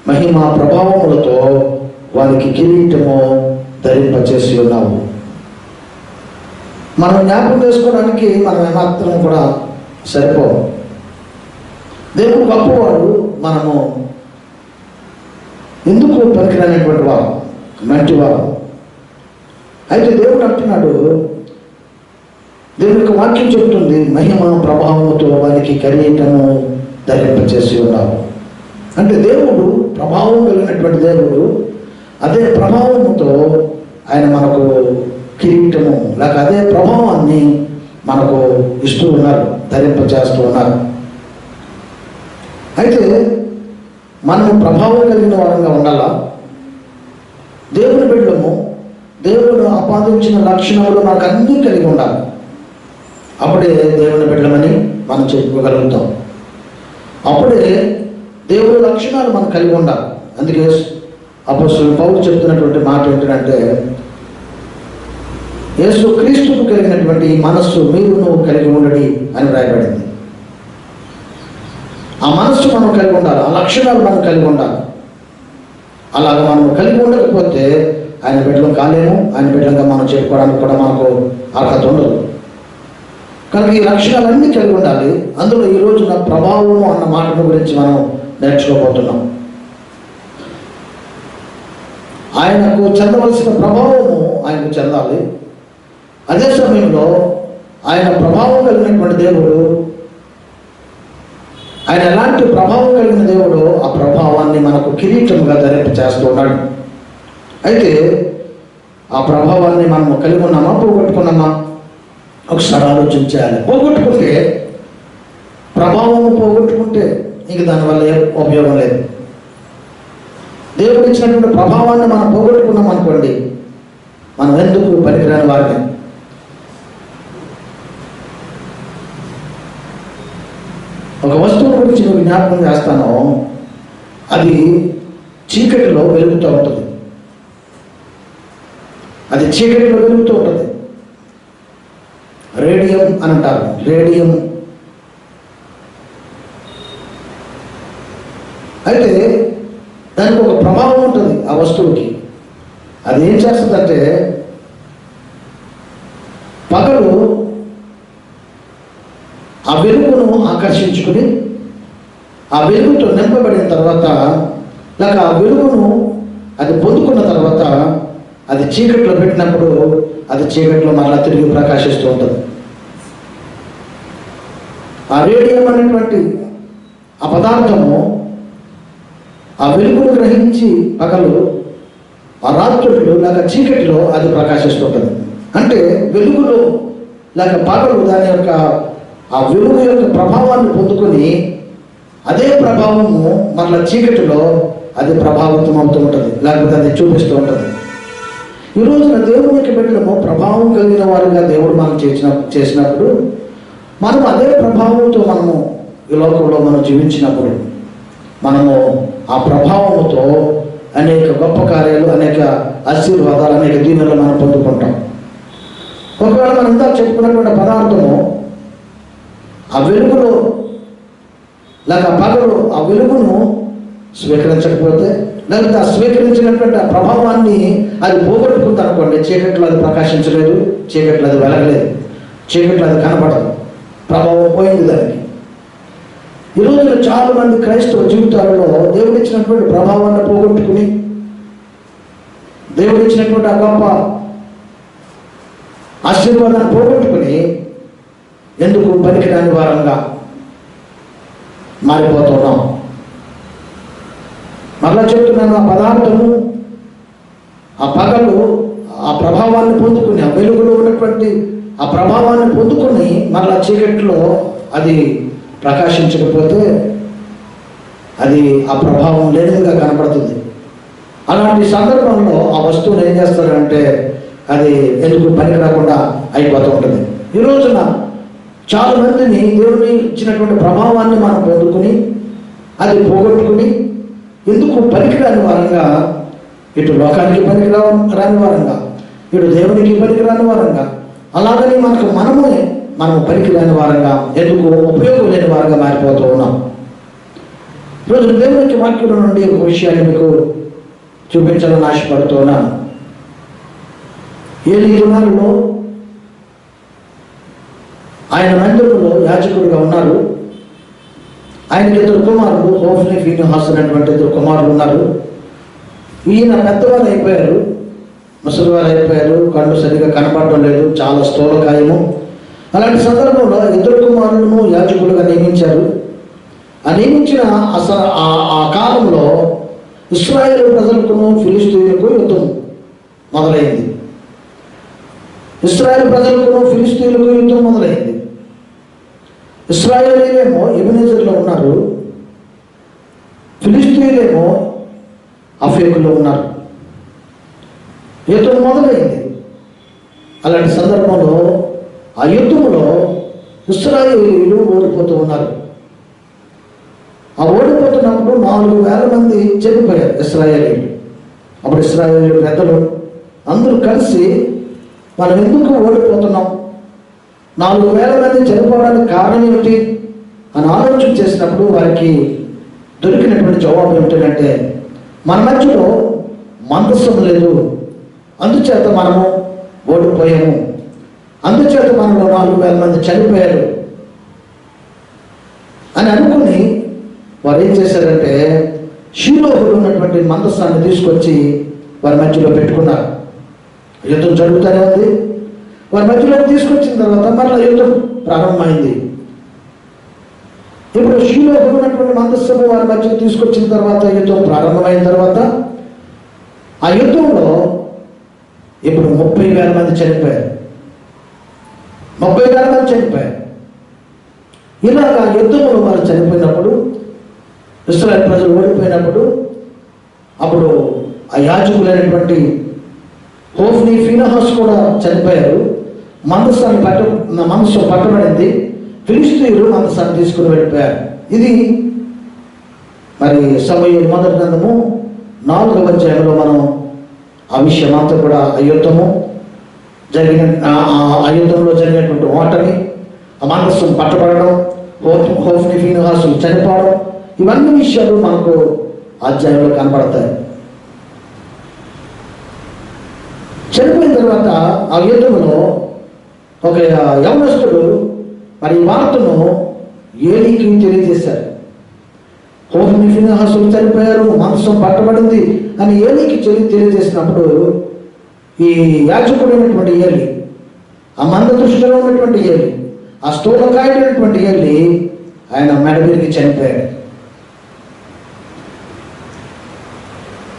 మహిమ ప్రభావములతో వారికి కిరీటము ధరింపచేసి ఉన్నావు. మనం జ్ఞాపకం చేసుకోవడానికి మనం ఏమాత్రం కూడా సరిపోవు. దేవుడు గొప్పవాడు, మనము ఎందుకు పనికిరానటువంటి వారు, మంచివారు. అయితే దేవుడు అంటున్నాడు, దేవుని యొక్క వాక్యం చెబుతుంది, మహిమ ప్రభావంతో వారికి కిరీటము ధరింపచేసి ఉన్నావు. అంటే దేవుడు ప్రభావం కలిగినటువంటి దేవుడు, అదే ప్రభావంతో ఆయన మనకు కిరీటము లేక అదే ప్రభావాన్ని మనకు ఇస్తూ ఉన్నారు, ధరింపచేస్తూ ఉన్నారు. అయితే మనం ప్రభావం కలిగిన వారంగా ఉండాలా. దేవుని బిడ్డము, దేవుడు ఆపాదించిన లక్షణాలు మనకు అన్నీ కలిగి ఉండాలి. అప్పుడే దేవుని బిడ్డమని మనం చెప్పుకోగలుగుతాం. అప్పుడే దేవుడి లక్షణాలు మనం కలిగి ఉండాలి. అందుకే అపోస్తలుడు పౌలు చెప్తున్నటువంటి మాట ఏంటంటే, యేసు క్రీస్తుకు కలిగినటువంటి ఈ మనస్సు నువ్వు కలిగి ఉండడి అని రాయబడింది. ఆ మనస్సు మనం కలిగి ఉండాలి, ఆ లక్షణాలు మనం కలిగి ఉండాలి. అలాగ మనం కలిగి ఉండకపోతే ఆయన బిడ్డలం కాలేము, ఆయన బిడ్డలంగా మనం చెప్పుకోవడానికి కూడా మనకు అర్హత ఉండదు. కనుక ఈ లక్షణాలన్నీ కలిగి ఉండాలి. అందులో ఈ రోజున ప్రభావం అన్న మాటల గురించి మనం నేర్చుకోబోతున్నాం. ఆయనకు చెందవలసిన ప్రభావము ఆయనకు చెందాలి. అదే సమయంలో ఆయన ప్రభావం కలిగినటువంటి దేవుడు, ఆయన ఎలాంటి ప్రభావం కలిగిన దేవుడు, ఆ ప్రభావాన్ని మనకు కిరీటముగా ధరింప చేస్తూ ఉన్నాడు. అయితే ఆ ప్రభావాన్ని మనము కలిగి ఉన్నామా, పోగొట్టుకున్నామా? ఒకసారి ఆలోచించాలి. పోగొట్టుకుంటే, ప్రభావము పోగొట్టుకుంటే ఇంక దానివల్ల ఏ ఉపయోగం లేదు. దేవుడు ఇచ్చినటువంటి ప్రభావాన్ని మనం పోగొట్టుకున్నాం అనుకోండి, మనం ఎందుకు పనికిరాని వారిని. ఒక వస్తువు గురించి నువ్వు జ్ఞాపకం చేస్తాను, అది చీకటిలో వెలుగుతూ ఉంటుంది. అది చీకటిలో వెలుగుతూ ఉంటుంది. రేడియం అని అంటారు. రేడియం అయితే దానికి ఒక ప్రభావం ఉంటుంది ఆ వస్తువుకి. అది ఏం చేస్తుందంటే, పగలు ఆ వెలుగును ఆకర్షించుకుని ఆ వెలుగుతో నింపబడిన తర్వాత, లేక ఆ వెలుగును అది పొందుకున్న తర్వాత అది చీకట్లో పెట్టినప్పుడు అది చీకట్లో మరలా తిరిగి ప్రకాశిస్తూ ఉంటుంది. ఆ రేడియం అనేటువంటి ఆ పదార్థము ఆ వెలుగును గ్రహించి పగలు, ఆ రాత్రులు లేక చీకటిలో అది ప్రకాశిస్తుంటుంది. అంటే వెలుగులో లేక పగలు దాని యొక్క ఆ వెలుగు యొక్క ప్రభావాన్ని పొందుకొని అదే ప్రభావము మరలా చీకటిలో అది ప్రభావితం అవుతూ ఉంటుంది, లేకపోతే అది చూపిస్తూ ఉంటుంది. ఈ రోజున దేవునికి బిడ్డలము ప్రభావం కలిగిన వారిగా దేవుడు మనం చేసినప్పుడు మనం అదే ప్రభావంతో మనము ఈ లోకంలో మనం జీవించినప్పుడు మనము ఆ ప్రభావంతో అనేక గొప్ప కార్యాలు, అనేక ఆశీర్వాదాలు, అనేక దీవెనలు మనం పొందుకుంటాం. ఒకవేళ మనం ఇంత చెప్పుకున్నటువంటి పదార్థము ఆ వెలుగులో లేక పగలు ఆ వెలుగును స్వీకరించకపోతే, లేకపోతే ఆ స్వీకరించినటువంటి ఆ ప్రభావాన్ని అది పోగొట్టుకుంది అనుకోండి, చీకట్లో అది ప్రకాశించలేదు, చీకట్లో అది వెలగలేదు, చీకట్లో అది కనపడదు, ప్రభావం పోయింది దానికి. ఈ రోజున చాలా మంది క్రైస్తవ జీవితాలలో దేవుడు ఇచ్చినటువంటి ప్రభావాన్ని పోగొట్టుకుని, దేవుడు ఇచ్చినటువంటి ఆ గొప్ప ఆశీర్వాదాన్ని పోగొట్టుకుని ఎందుకు పనికిరాని వారంగా మారిపోతున్నాం. మరలా చెప్తున్నాను, ఆ పదార్థము ఆ పగలు ఆ ప్రభావాన్ని పొందుకుని, ఆ వెలుగులో ఉన్నటువంటి ఆ ప్రభావాన్ని పొందుకుని మరలా చీకట్లో అది ప్రకాశించకపోతే అది ఆ ప్రభావం లేనిదిగా కనపడుతుంది. అలాంటి సందర్భంలో ఆ వస్తువును ఏం చేస్తారంటే అది ఎందుకు పనికి రాకుండా అయిపోతూ ఉంటుంది. ఈ రోజున చాలా మందిని దేవుని ఇచ్చినటువంటి ప్రభావాన్ని మనం పొందుకుని అది పోగొట్టుకుని ఎందుకు పనికిరాని వారంగా, ఇటు లోకానికి రాని వారంగా, ఇటు దేవునికి పనికిరాని వారంగా, అలాగని మనము పనికిరాని వారంగా, ఎందుకు ఉపయోగం లేని వారంగా మారిపోతూ ఉన్నాం. ఈరోజు దేవునికి వాక్యం నుండి ఒక విషయాన్ని మీకు చూపించాలని ఆశపడుతూ ఉన్నాను. ఏలీ దినాలలో ఆయన మందిరంలో యాజకుడిగా ఉన్నారు. ఆయనకి 2 కుమారులు, హోఫ్ని, ఫీనెహాస్ అనేటువంటి 2 కుమారులు ఉన్నారు. ఈయన పెద్దవారు అయిపోయారు, ముసలివారు అయిపోయారు, కళ్ళు సరిగా కనపడడం లేదు, చాలా స్థూలకాయము. అలాంటి సందర్భంలో 2 కుమారులను యాజకులుగా నియమించారు. నియమించిన ఆ కాలంలో ఇశ్రాయేలు ప్రజలకును ఫిలిష్తీయులకు యుద్ధం మొదలైంది. ఇశ్రాయేలు ప్రజలకును ఫిలిష్తీయులకు యుద్ధం మొదలైంది. ఇశ్రాయేలీలేమో ఎబెనెజర్లో ఉన్నారు, ఫిలిష్తీయులేమో అఫేకులో ఉన్నారు. యుద్ధం మొదలైంది. అలాంటి సందర్భంలో ఆ యుద్ధంలో ఇశ్రాయేలీయులు ఓడిపోతూ ఉన్నారు. ఆ ఓడిపోతున్నప్పుడు 4,000 మంది చనిపోయారు ఇశ్రాయేలీయులు. అప్పుడు ఇశ్రాయేలీయులు పెద్దలు అందరూ కలిసి మనం ఎందుకు ఓడిపోతున్నాం, 4,000 మంది చనిపోవడానికి కారణం ఏమిటి అని ఆలోచన చేసినప్పుడు వారికి దొరికినటువంటి జవాబు ఏమిటంటే, మన మధ్యలో మందస్సం లేదు, అందుచేత మనము ఓడిపోయాము, అందుచేత మనలో 4,000 మంది చనిపోయారు అని అనుకుని వారు ఏం చేశారంటే షీలోహులో ఉన్నటువంటి మందస్సాన్ని తీసుకొచ్చి వారి మధ్యలో పెట్టుకున్నారు. యుద్ధం జరుగుతూనే ఉంది. వారి మధ్యలో తీసుకొచ్చిన తర్వాత మరలా యుద్ధం ప్రారంభమైంది. ఇప్పుడు షీలోహులో ఉన్నటువంటి మందస్సును వారి మధ్యలో తీసుకొచ్చిన తర్వాత యుద్ధం ప్రారంభమైన తర్వాత ఆ యుద్ధంలో ఇప్పుడు 30,000 మంది చనిపోయారు. 30,000 మంది చనిపోయారు. ఇలాగా యుద్ధంలో వారు చనిపోయినప్పుడు, ఇశ్రాయేలు ప్రజలు ఓడిపోయినప్పుడు, అప్పుడు ఆ యాజకులైనటువంటి హోఫ్ని, ఫీనహాస్ కూడా చనిపోయారు. మందస్సు పట్టబడింది. ఫిలిష్తీయులు మందస్సాన్ని తీసుకుని వెళ్ళిపోయారు. ఇది మరి సమూయేలు మొదటి గ్రంథము 4వ అధ్యాయంలో మనం ఆ విషయం అంతా కూడా ఆ యుద్ధంలో జరిగినటువంటి ఓటమి, ఆ మందస్సు పట్టబడడం, హోఫ్ని, ఫీనహాసులు చనిపోవడం, ఇవన్నీ విషయాలు మనకు అధ్యాయంలో కనబడతాయి. చనిపోయిన తర్వాత ఆ యుద్ధంలో ఒక యవనస్తుడు మరి ఈ వార్తను ఏలీకి తెలియజేశారు. హోఫ్ని, ఫీనహాసులు చనిపోయారు, మందస్సం పట్టబడింది అని ఏలీకి తెలియజేసినప్పుడు ఈ యాజకుడైనటువంటి ఏలి, ఆ మంద దృష్టిలో ఉన్నటువంటి ఏలి, ఆ స్థూలకాయుడైనటువంటి ఏలి ఆయన మెడ మీదకి చనిపోయాడు.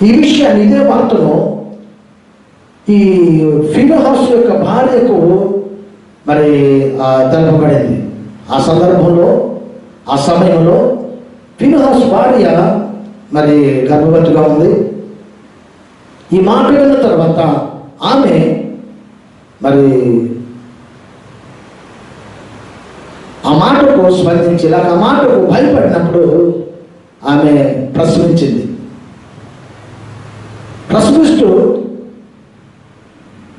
ఈ విషయాన్ని, ఇదే వార్తను ఈ ఫీనహాసు యొక్క భార్యకు మరి తెలపబడింది. ఆ సందర్భంలో, ఆ సమయంలో ఫీనహాసు భార్య మరి గర్భవతిగా ఉంది. ఈ మాట విన్న తర్వాత ఆమె మరి ఆ మాటకు స్పందించి, ఇలాగ ఆ మాటకు భయపడినప్పుడు ఆమె ప్రసవించింది. ప్రసవిస్తూ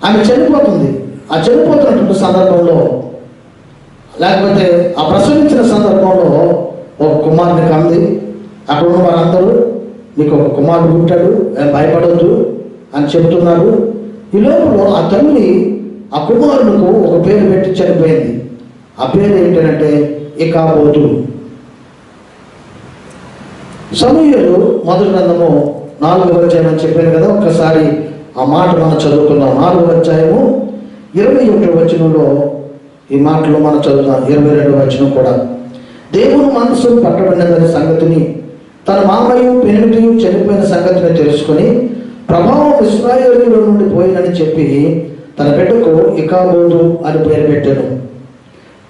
ఆమె చనిపోతుంది. ఆ చనిపోతున్నటువంటి సందర్భంలో, లేకపోతే ఆ ప్రసవించిన సందర్భంలో ఒక కుమారుని కంది. అక్కడ ఉన్న వారందరూ నీకు ఒక కుమారుడు పుట్టాడు, భయపడొద్దు అని చెబుతున్నారు. ఈ లోపల ఆ తల్లి ఆ కుమారునికి ఒక పేరు పెట్టి చనిపోయింది. ఆ పేరు ఏంటంటే ఇకాబోతు. సమూయేలు మొదటి గ్రంథము 4వ అధ్యాయం అని చెప్పాను కదా, ఒక్కసారి ఆ మాట మనం చదువుకుందాం. 4వ అధ్యాయము 21వ వచనంలో ఈ మాటలు మనం చదువుతాం. 22వ వచనం కూడా, దేవుని మనసు పట్టబడినదని సంగతిని, తన మామయ్య పెనుమిటియు చనిపోయిన సంగతిని తెలుసుకొని ప్రభావం ఇశ్రాయేలీయుల నుండి పోయినని చెప్పి తన బిడ్డకు ఇకాబోతు అని పేరు పెట్టాను.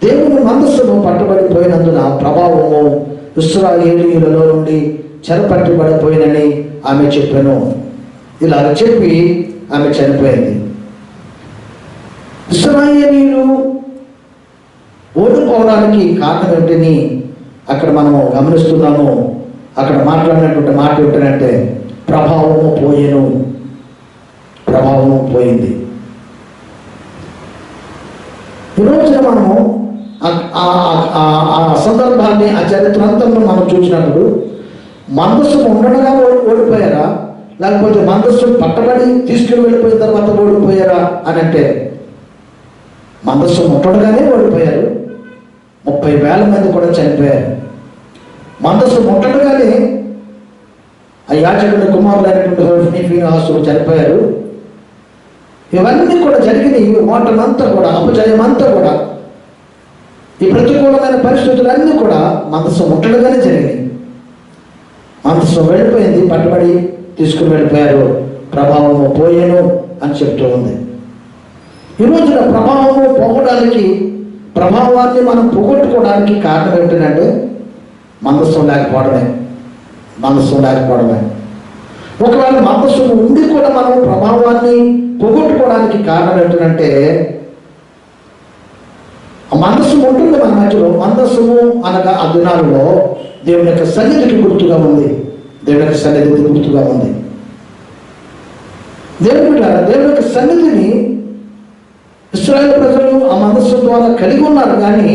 దేవుని మనస్సును పట్టబడిపోయినందున ప్రభావము ఇశ్రాయేలీయులలో నుండి చెరపట్టబడిపోయినని ఆమె చెప్పాను. ఇలా చెప్పి ఆమె చనిపోయింది. ఇశ్రాయేలీయులు ఓడిపోవడానికి కారణం ఏంటని అక్కడ మనము గమనిస్తున్నాము. అక్కడ మాట్లాడినటువంటి మాట ఏంటంటే ప్రభావము పోయేను, ప్రభావము పోయింది. ఈరోజున మనము ఆ సందర్భాన్ని, ఆ చరిత్ర అంతా మనం చూసినప్పుడు మందస్సు ఉండగా ఓడిపోయారా, లేకపోతే మందస్సు పట్టబడి తీసుకుని వెళ్ళిపోయిన తర్వాత ఓడిపోయారా అని అంటే, మందస్సు ముట్టడగానే ఓడిపోయారు. 30,000 మంది కూడా చనిపోయారు. మందస్సు ముట్టడగానే ఆ యాజకుడి కుమారులైనటువంటి హోఫ్ని, ఫీనహాసులు చనిపోయారు. ఇవన్నీ కూడా జరిగిన ఈ ఓటమంతా కూడా, అపజయం అంతా కూడా ఈ ప్రతికూలమైన పరిస్థితులన్నీ కూడా మందసం ముట్టడుగానే జరిగినాయి. మందసం వెళ్ళిపోయింది, పట్టుబడి తీసుకుని వెళ్ళిపోయారు, ప్రభావము పోయేను అని చెప్తూ ఉంది. ఈ రోజున ప్రభావము పోగొట్టడానికి, ప్రభావాన్ని మనం పోగొట్టుకోవడానికి కారణం ఏమిటంటే మందసం లేకపోవడమే. మందసం లేకపోవడమే. ఒకవేళ మందస్సు ఉండి కూడా మనం ప్రభావాన్ని పోగొట్టుకోవడానికి కారణం ఏంటంటే మనస్సు ఉంటుంది మన మధ్యలో. మనస్సుము అనగా ఆ దినాలలో దేవుని యొక్క సన్నిధికి గుర్తుగా ఉంది. దేవుని యొక్క సన్నిధికి గుర్తుగా ఉంది. దేవుని యొక్క సన్నిధిని ఇశ్రాయేలు ప్రజలు ఆ మనస్సు ద్వారా కలిగి ఉన్నారు. కానీ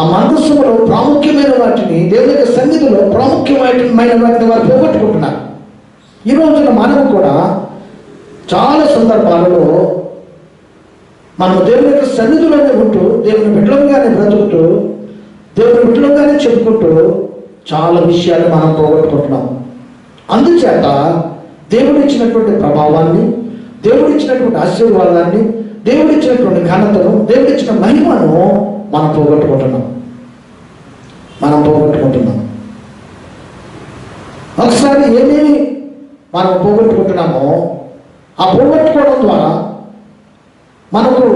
ఆ మనస్సులో ప్రాముఖ్యమైన వాటిని, దేవుని యొక్క సన్నిధిలో ప్రాముఖ్యమైన వాటిని వారు పోగొట్టుకుంటున్నారు. ఈ రోజున మనం కూడా చాలా సందర్భాలలో మనం దేవుని యొక్క సన్నిధిలోనే ఉంటూ, దేవుని బిడ్డలుగానే బ్రతుకుతూ, దేవుని బిడ్డలుగానే చెప్పుకుంటూ చాలా విషయాలు మనం పోగొట్టుకుంటున్నాం. అందుచేత దేవుడు ఇచ్చినటువంటి ప్రభావాన్ని, దేవుడు ఇచ్చినటువంటి ఆశీర్వాదాన్ని, దేవుడు ఇచ్చినటువంటి ఘనతను, దేవుడు ఇచ్చిన మహిమను మనం పోగొట్టుకుంటున్నాం. ఒకసారి ఏమేమి మనం పోగొట్టుకుంటున్నామో ఆ పోగొట్టుకోవడం ద్వారా మనకు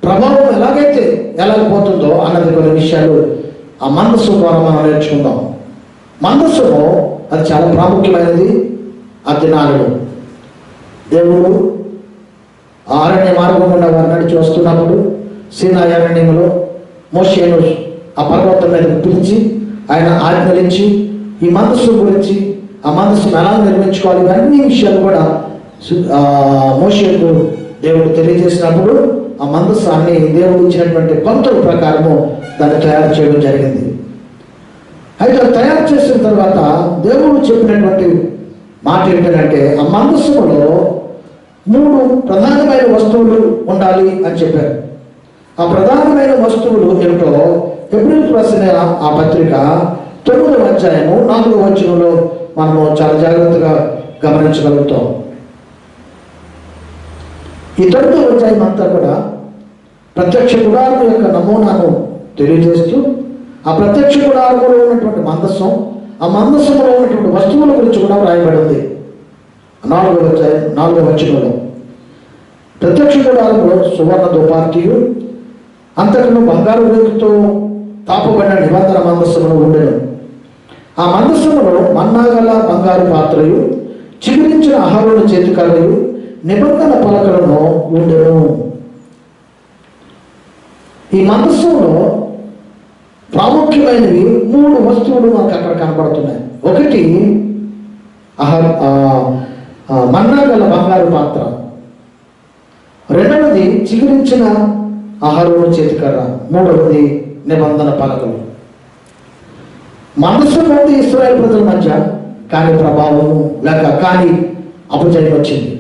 ప్రభావం ఎలాగపోతుందో అన్నది కొన్ని విషయాలు ఆ మనస్సు ద్వారా మనం నేర్చుకుందాం. మనస్సులో అది చాలా ప్రాముఖ్యమైనది. ఆ దినాలలో దేవుడు అరణ్య మార్గం గుండా వారు నడిచి వస్తున్నప్పుడు సీనాయి అరణ్యంలో మోషేను ఆ పర్వతం మీద పిలిచి ఆయన ఆజ్ఞలించి ఈ మనస్సు గురించి, ఆ మనస్సును ఎలా నిర్మించుకోవాలి, ఇవన్నీ విషయాలు కూడా మోషేకు దేవుడు తెలియజేసినప్పుడు ఆ మందస్సాన్ని దేవుడు ఇచ్చినటువంటి పంతుల ప్రకారము దాన్ని తయారు చేయడం జరిగింది. అయితే తయారు చేసిన తర్వాత దేవుడు చెప్పినటువంటి మాట ఏంటంటే ఆ మందస్సులో 3 ప్రధానమైన వస్తువులు ఉండాలి అని చెప్పారు. ఆ ప్రధానమైన వస్తువులు ఏమిటో హెబ్రీయులకు రాసిన ఆ పత్రిక 9వ అధ్యాయము 4వ వచనంలో మనము చాలా జాగ్రత్తగా గమనించగలుగుతాం. ఈ 9వ అధ్యాయం అంతా కూడా ప్రత్యక్ష గుడారం యొక్క నమూనాను తెలియజేస్తూ, ఆ ప్రత్యక్ష గుడారంలో ఉన్నటువంటి మందస్సం, ఆ మందస్సంలో ఉన్నటువంటి వస్తువుల గురించి కూడా వ్రాయబడి ఉంది. 4వ వచనంలో ప్రత్యక్ష గుడారంలో సువర్ణ దుపార్తియు అంతటను బంగారు రేకుతో తాపబడిన నిబంధన మందస్సమును ఉండెను. ఆ మందస్సములో మన్నాగల బంగారు పాత్రయు, చిగురించిన అహరోను చేతికర్రయు, నిబంధన పలకలను ఉండెను. ఈ మందస్సంలో ప్రాముఖ్యమైనవి 3 వస్తువులు మనకు అక్కడ కనబడుతున్నాయి. ఒకటి మన్నాగల బంగారు పాత్ర, రెండవది చిగురించిన అహరోను చేతికర్ర, మూడవది నిబంధన పలకలు. మనస్సు ఉంది ఇశ్రాయేలు ప్రజల మధ్య, కానీ ప్రభావము కానీ అపజయం వచ్చింది.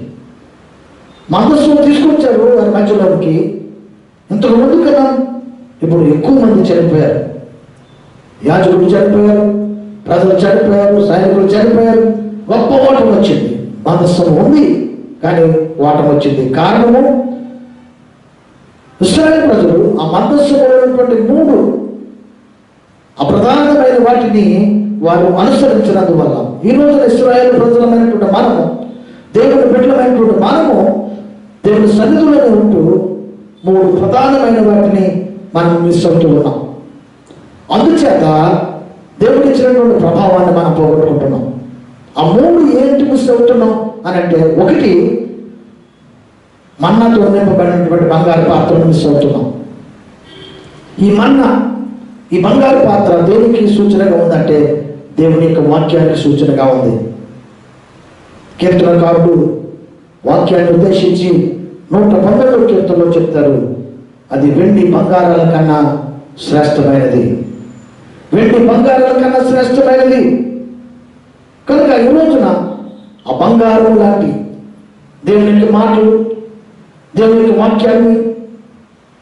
మనస్సు తీసుకొచ్చారు వారి మధ్యలోకి. ఇంతకు ముందు కదా ఇప్పుడు ఎక్కువ మంది చనిపోయారు. యాజకులు చనిపోయారు, ప్రజలు చనిపోయారు, సైనికులు చనిపోయారు. గొప్ప ఓటం వచ్చింది. మనస్సు ఉంది కానీ ఓటం వచ్చింది. కారణము ఇశ్రాయేలు ప్రజలు ఆ మనస్సులో ఉన్నటువంటి 3 అప్రధానమైన వాటిని వారు అనుసరించినందువల్ల ఈ రోజున ఇశ్రాయేలు ప్రజలమైనటువంటి మనము, దేవుని బిడ్డలమైనటువంటి మనము దేవుని సన్నిధిలోనే ఉంటూ 3 ప్రధానమైన వాటిని మనం మిస్ అవుతూ ఉన్నాం. అందుచేత దేవుడు ఇచ్చినటువంటి ప్రభావాన్ని మనం పోగొట్టుకుంటున్నాం. ఆ 3 ఏంటి మిస్ అవుతున్నాం అని అంటే, ఒకటి మన్నాతో నింపబడినటువంటి బంగారు పాత్రను మిస్ అవుతున్నాం. ఈ మన్నా, ఈ బంగారు పాత్ర దేనికి సూచనగా ఉందంటే దేవుని యొక్క వాక్యానికి సూచనగా ఉంది. కీర్తనకారుడు వాక్యాన్ని ఉద్దేశించి 119వ కీర్తనలో చెప్తారు, అది వెండి బంగారాల కన్నా శ్రేష్టమైనది. వెండి బంగారాల కన్నా శ్రేష్టమైనది. కనుక ఈ రోజున ఆ బంగారం లాంటి దేవుని యొక్క మాటలు, దేవుని యొక్క వాక్యాన్ని,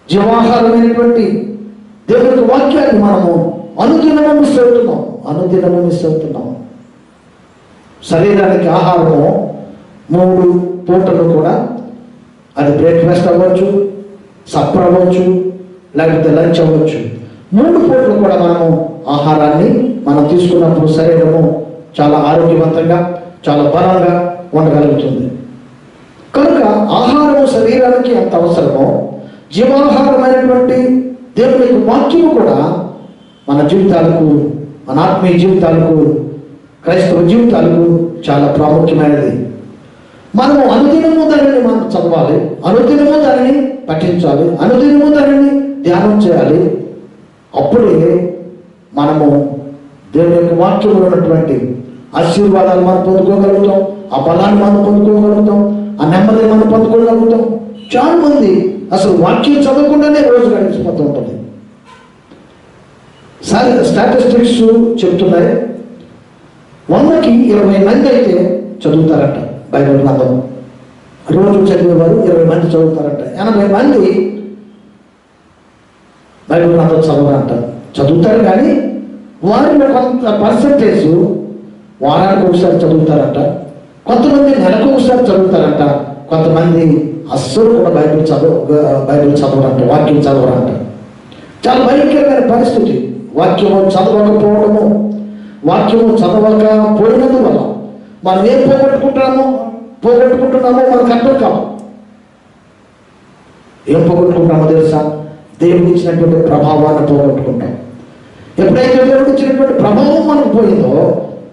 జీవాహారమైనటువంటి దేవుని యొక్క వాక్యాన్ని మనము అనుదినము మిస్ అవుతున్నాం. శరీరానికి ఆహారము 3 పూటలు కూడా, అది బ్రేక్ఫాస్ట్ అవ్వచ్చు, సప్పర్ అవ్వచ్చు, లేకపోతే లంచ్ అవ్వచ్చు. 3 పూటలు కూడా మనము ఆహారాన్ని మనం తీసుకున్నప్పుడు శరీరము చాలా ఆరోగ్యవంతంగా, చాలా బలంగా ఉండగలుగుతుంది. కనుక ఆహారము శరీరానికి ఎంత అవసరమో, జీవాహారమైనటువంటి దేవుని యొక్క వాక్యము కూడా మన జీవితాలకు, మన ఆత్మీయ జీవితాలకు, క్రైస్తవ జీవితాలకు చాలా ప్రాముఖ్యమైనది. మనము అనుదినము దానిని మనం చదవాలి, అనుదినము దానిని పఠించాలి, అనుదినము దానిని ధ్యానం చేయాలి. అప్పుడే మనము దేవుని యొక్క వాక్యంలో ఉన్నటువంటి ఆశీర్వాదాలు మనం పొందుకోగలుగుతాం, ఆ బలాన్ని మనం పొందుకోగలుగుతాం, ఆ నెమ్మదిని మనం పొందుకోగలుగుతాం. చాలా మంది అసలు వాక్యం చదవకుండానే రోజు గడిచిపోతూ ఉంటుంది. స్టాటిస్టిక్స్ చెప్తున్నాయి, 100కి 20 మంది అయితే చదువుతారట బైబిల్ గ్రంథం. రోజు చదివేవారు 20 మంది చదువుతారట. 80 మంది బైబిల్ గ్రంథం చదవరంట. చదువుతారు కానీ వారిలో కొంత పర్సంటేజ్ వారానికి ఒకసారి చదువుతారట, కొంతమంది నెలకు ఒకసారి చదువుతారంట, కొంతమంది అస్సలు కూడా బైబిల్ చదవరంట, వాక్యం చదవరంట. చాలా భయంకరమైన పరిస్థితి. వాక్యము చదవకపోవడము, వాక్యము చదవకపోయినందువల్ల మనం ఏం పోగొట్టుకుంటున్నామో మనకు అర్థం కాదు. ఏం పోగొట్టుకుంటామో తెలుసా? దేవుడు ఇచ్చినటువంటి ప్రభావాన్ని పోగొట్టుకుంటాం. ఎప్పుడైతే దేవుడు ఇచ్చినటువంటి ప్రభావం మనకు పోయిందో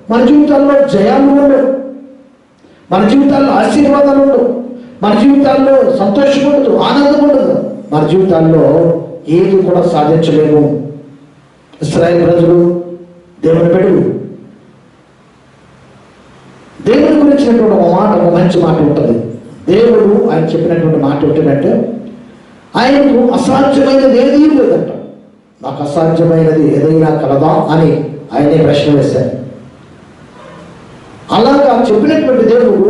మన జీవితాల్లో జయాలు ఉండవు, మన జీవితాల్లో ఆశీర్వాదాలు ఉండవు, మన జీవితాల్లో సంతోషం ఉండదు, ఆనందం ఉండదు, మన జీవితాల్లో ఏది కూడా సాధించలేము. ఇశ్రాయేలు ప్రజలు దేవుని బిడ్డలు, దేవుని గురించినటువంటి ఒక మంచి మాట ఉంటుంది. దేవుడు ఆయన చెప్పినటువంటి మాట ఏంటంటే, ఆయనకు అసాధ్యమైనది ఏదీ లేదంట. నాకు అసాధ్యమైనది ఏదైనా కలదా అని ఆయనే ప్రశ్న వేశారు. అలాగా చెప్పినటువంటి దేవుడు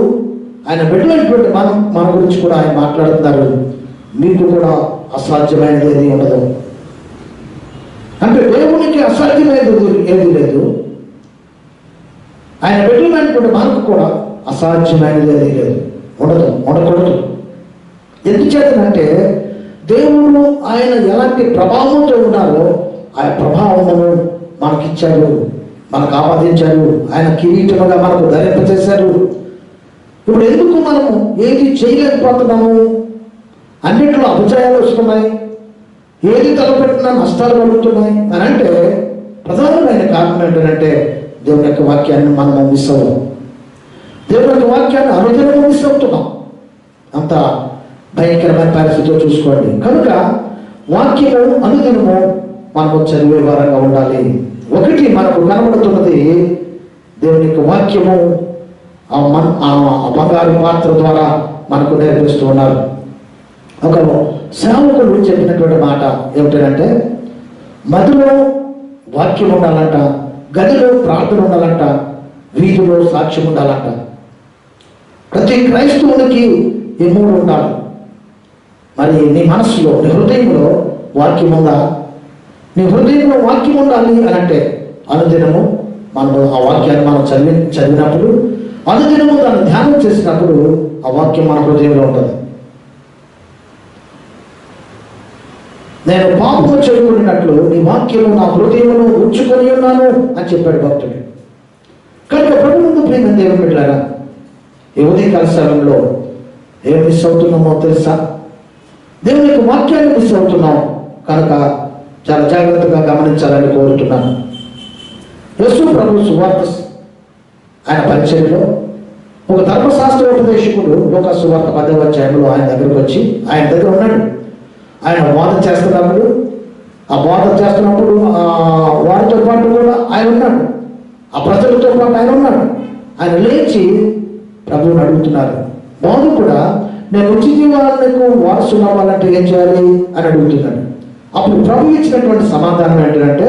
ఆయన బిడ్డలైనటువంటి మన గురించి కూడా ఆయన మాట్లాడుతున్నారు. మీకు కూడా అసాధ్యమైనది ఏది ఉండదు అంటే దేవునికి అసాధ్యమైనది ఏది లేదు. ఆయన బిడ్డలైనటువంటి మనకు కూడా అసాధ్యమైనది ఏది లేదు, ఉండకూడదు. ఎందుచేతనంటే దేవుడు ఆయన ఎలాంటి ప్రభావంతో ఉన్నారో ఆ ప్రభావమును మనకిచ్చాడు, మనకు ఆపాదించాడు, ఆయన కిరీటముగా మనకు ధరింపజేశారు. ఇప్పుడు ఎందుకు మనము ఏది చేయలేకపోతున్నాము? అన్నింటిలో అపజయాలు వస్తున్నాయి, ఏది తలపెట్టినా నష్టాలు కలుగుతున్నాయి అని అంటే ప్రధానమైన కారణం ఏంటంటే దేవుని యొక్క వాక్యాన్ని మనము మిస్ అవ్వం. దేవుని యొక్క వాక్యాన్ని అనుదినము మిస్ అవుతున్నాం. అంత భయంకరమైన పరిస్థితిలో చూసుకోండి. కనుక వాక్యము అనుదినము మనము చదివే వారంగా ఉండాలి. ఒకటి మనకు కనబడుతున్నది, దేవుని యొక్క వాక్యము ఆ బంగారు పాత్ర ద్వారా మనకు నేర్పిస్తూ ఉన్నారు. ఒక సేవకుడు చెప్పినటువంటి మాట ఏమిటంటే, మదిలో వాక్యం ఉండాలంట, గదిలో ప్రార్థన ఉండాలంట, వీధిలో సాక్ష్యం ఉండాలంట. ప్రతి క్రైస్తవునికి ఈ 3 ఉండాలి. మరి నీ మనసులో, నీ హృదయంలో వాక్యం ఉందా? నీ హృదయంలో వాక్యం ఉండాలి అని అంటే అనుదినము మనము ఆ వాక్యాన్ని మనం చదివినప్పుడు, అనుదినము దాన్ని ధ్యానం చేసినప్పుడు ఆ వాక్యం మన హృదయంలో ఉంటుంది. నేను పాపము చెడుకున్నట్లు నీ వాక్యము నా హృదయమును ఉంచుకొని ఉన్నాను అని చెప్పాడు భక్తుడు. కనుక ప్రభు ముందు ప్రేమ దేవుని బిడ్డలారా, ఈ ఉదయకాల సమయంలో ఏం మిస్ అవుతున్నామో తెలుసా? దేవుని యొక్క వాక్యాన్ని మిస్ అవుతున్నాం. కనుక చాలా జాగ్రత్తగా గమనించాలని కోరుతున్నాను. యేసు ప్రభు సువార్త ఆయన పరిచర్యలో ఒక ధర్మశాస్త్ర ఉపదేశకుడు లోకా సువార్త 10వ అధ్యాయంలో ఆయన దగ్గరకు వచ్చి ఆయన దగ్గర ఉన్నాడు. ఆయన బోధ చేస్తున్నప్పుడు వారితో పాటు కూడా ఆయన ఉన్నాడు, ఆ ప్రజలతో పాటు ఆయన ఉన్నాడు. ఆయన లేచి ప్రభువుని అడుగుతున్నారు. బోధ కూడా నేను నిత్య జీవానికి వారసులు అవ్వాలంటే ఏం చేయాలి అని అడుగుతున్నాడు. అప్పుడు ప్రభు ఇచ్చినటువంటి సమాధానం ఏంటంటే,